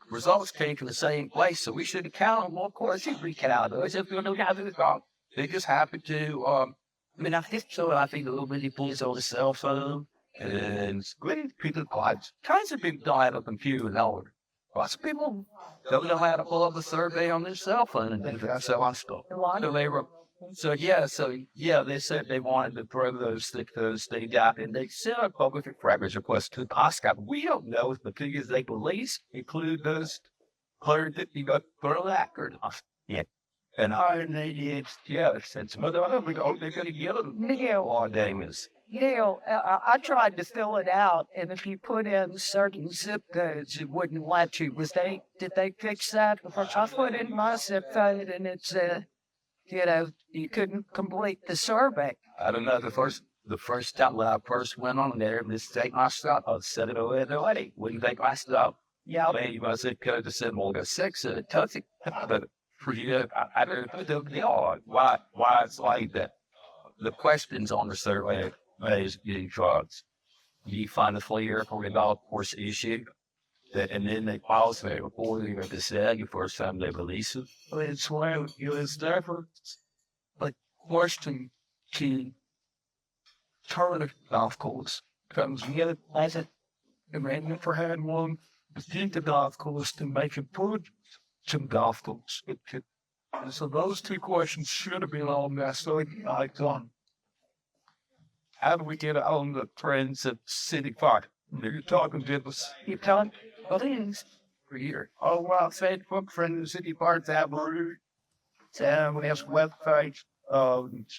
results came from the same place, so we shouldn't count them. Well, of course, you recount those if you know how to do golf. They just happen to, I think so. I think a little bit he pulls on the cell phone, and people, kinds of people don't have a computer now. Lots of people don't know how to pull up a survey on their cell phone and so on stuff. So they said they wanted to throw those things out, and they sent a public records request to POSCOP. We don't know if the figures they release include those 150 got thrown out or not. Yeah. And I did, and some other they're going to get them. Neil, Davis. I tried to fill it out, and if you put in certain zip codes, it wouldn't let you. Did they fix that? Because I put in my zip code, and it said, you couldn't complete the survey. I don't know. The first time when I first went on there, mistake my stuff. I said it already. Wouldn't take my stuff. Yeah. Maybe my zip code said more than 6, and it took it. But I don't know why it's like that. The questions on the survey is getting drugs. You find a clear for a golf course issue, and then they pause it before they have to say the first time they release it. It's why it's never like question to turn a golf course. Because we had it, and we never had one to take the golf course to make it good to the golf course. And so those two questions should have been on that. So like how do we get on the trends at City Park? You're talking to us. You telling things For year. Oh, well, Facebook friend of the City Park that route. And we have some websites.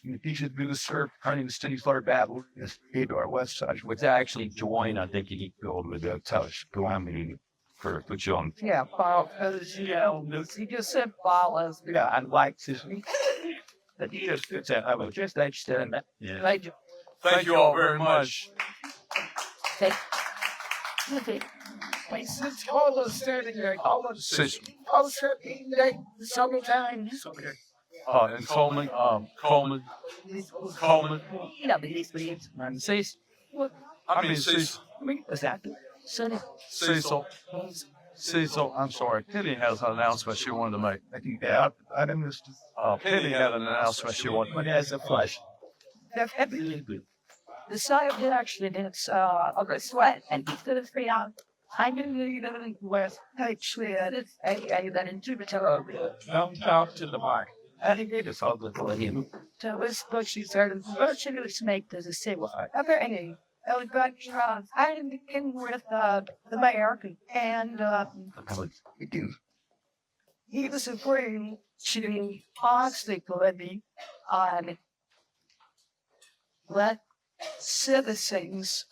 You should do the search, the City Park battle. Just go to our website. Which I actually join. I think you need to go over the touch. Go on me for put you on. Yeah, file. You just said file us. Yeah, I'd like to. The dealers fits that. I was just interested in that. Yeah. Thank you all very much. Since all of standing there, all of Sis- summertime. and Coleman. Cecil, I'm sorry. Penny has an announcement she wanted to make. Yeah, I didn't miss. Penny had an announcement she wanted to make. As a flush. The side of it actually is of a sweat, and he's going to free out. I knew you were going to wear tight sweat. I got into the toe. Don't talk to the mic. I think it is all the him. So it's what she started. What she was make does it say what? Apparently, I didn't begin with the mayor, and he was agreeing to possibly on let citizens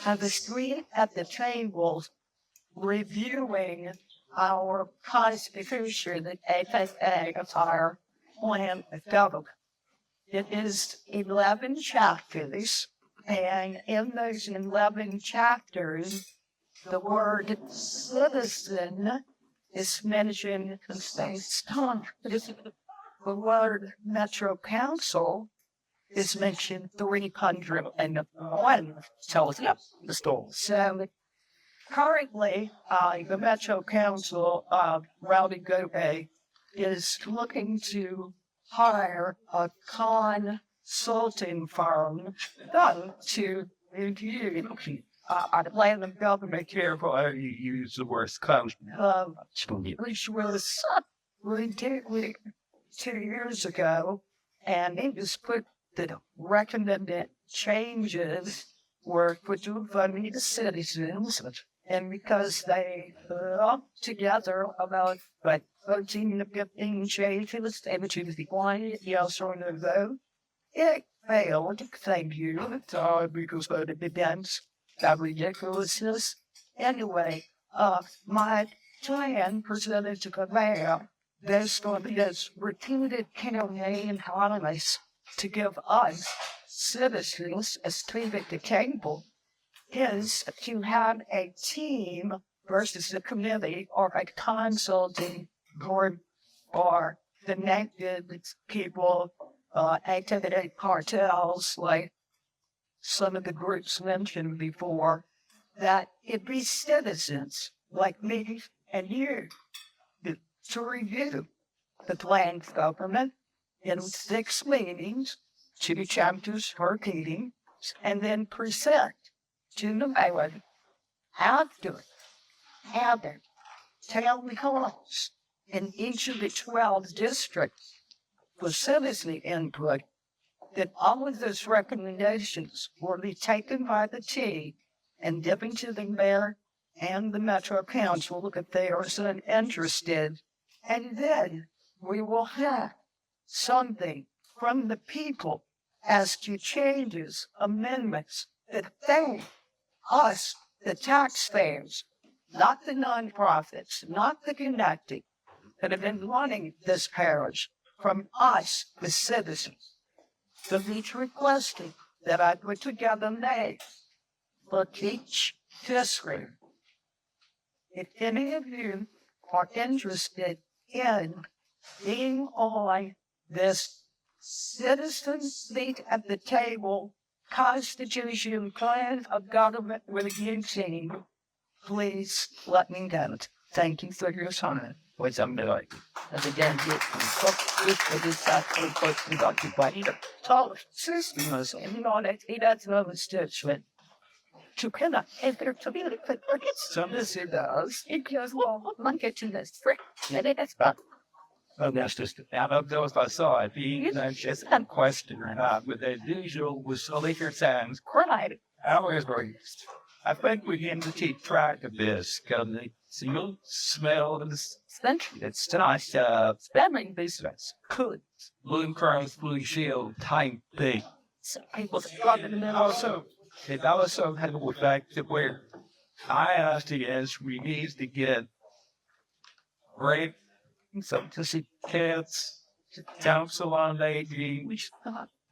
have a seat at the table reviewing our constitution, the entire plan of government. It is 11 chapters, And in those 11 chapters, the word citizen is mentioned the same time. The word Metro Council is mentioned 301 times. So currently, the Metro Council of Rowdy Gope is looking to hire a consulting firm to review a plan of government Careful how you use the word coach. which was ridiculous 2 years ago, and it was put the recommended changes were put to funding the citizens, and because they lumped together about like 13 to 15 changes, they would choose the one yes or no vote. It failed, thank you, because of the events that ridiculousness. Anyway, my plan presented to the mayor based on this repeated campaign promise to give us citizens a seat at the table is to have a team versus a committee or a consulting board or connected people, activity cartels like some of the groups mentioned before, that it be citizens like me and you to review the planned government in 6 meetings, 2 chapters per meeting, and then present to the mayor after having town halls in each of the 12 districts for citizen input, that all of those recommendations will be taken by the team and given to the mayor and the Metro Council if they are so interested. And then we will have something from the people as to changes, amendments that they, us, the taxpayers, not the nonprofits, not the connected, that have been running this parish, from us, the citizens, the each requesting that I put together names for each district. If any of you are interested in being on this citizen seat at the table Constitution plan of government review team, please let me know. Thank you for your time. What's up, like? And again, this is actually conducted by the tall systems and on it, that's no constituent. To cannot enter to be the some this it does. It goes, well, I'm get to this trick. And it's not. Oh, that's just out of those I saw it. Being just a question with the usual with so later times. Cried. Hours raised. I think we need to keep track of this because it's you smell this. It's nice Spamming business could. Blue Cross Blue Shield type thing. So people got in there also. It also had to go back to where I asked is we need to get break some to see kids, council on aging,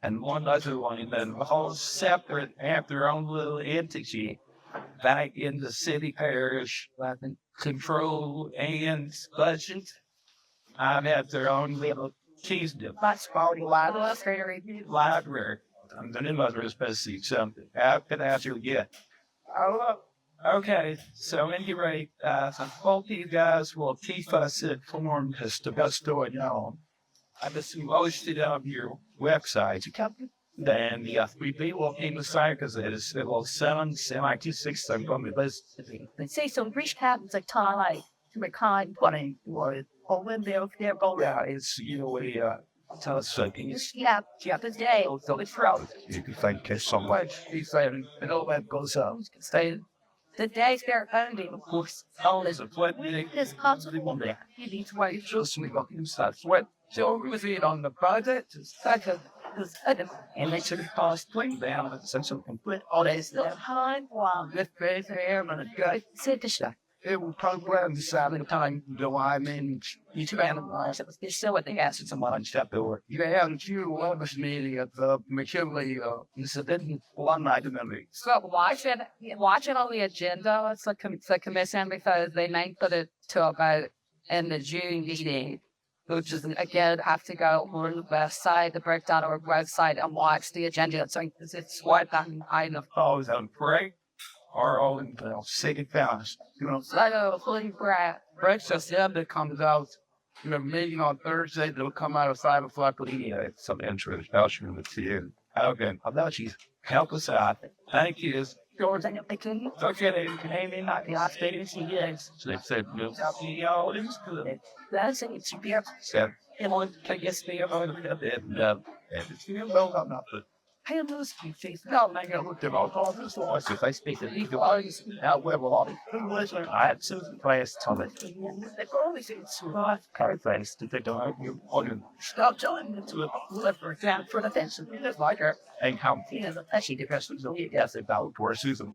and one other one, and then all separate, have their own little entity back in the city parish, control and budget. I have their own little chiefdom. That's probably Library. I'm the mother especially something. How can I actually get? Okay, so anyway, I hope you guys will keep us informed as to what's going on. I just posted on your website. Then we will keep the site because it is well 7/26. I'm going to list. They say some rich happens like Thai, to make kind funny. Or when they're going. Yeah, it's we tell us something. Yeah, the day. So it's proud. You can thank us so much. He's saying, and all that goes up. Say, the days they're ending, of course. All It's a flip. this constantly one day. He needs way just we got him start sweat. So we was it on the project, second, and they should have passed clean down and sent some complete all this time while this face here and a guy said to shut. it will probably around the same time, though. I mean, You two animals. It's still what they asked someone. Step over. you have a few levels media of McKinley, this is one night in the league. So watch it on the agenda. It's the commission because they may put it to a vote in the June meeting. Which is again have to go on the website, the BREC.org website, and watch the agenda. So it's what I'm kind of Calls on break or all in the city fast. You know, so fully BRAF. Break's agenda comes out, you know, meeting on Thursday, they'll come out at 5 o'clock. Yeah, some introduction with you. Okay, how about you help us out? Thank you. George, I can Okay, maybe not the last day of years. so they said, no, it's good. That's it. It's be Said, it won't take us be about it. and it's well, I'm not the I lose you, face. no, I got looked at all this laws. If I speak to legal lawyers, now we're all I had Susan Price tell me. They always say it's survive. Card friends to think don't argue on Stop telling them to live for example for the fence. It's like her. and how You know, actually, the person so yes, about poor Susan.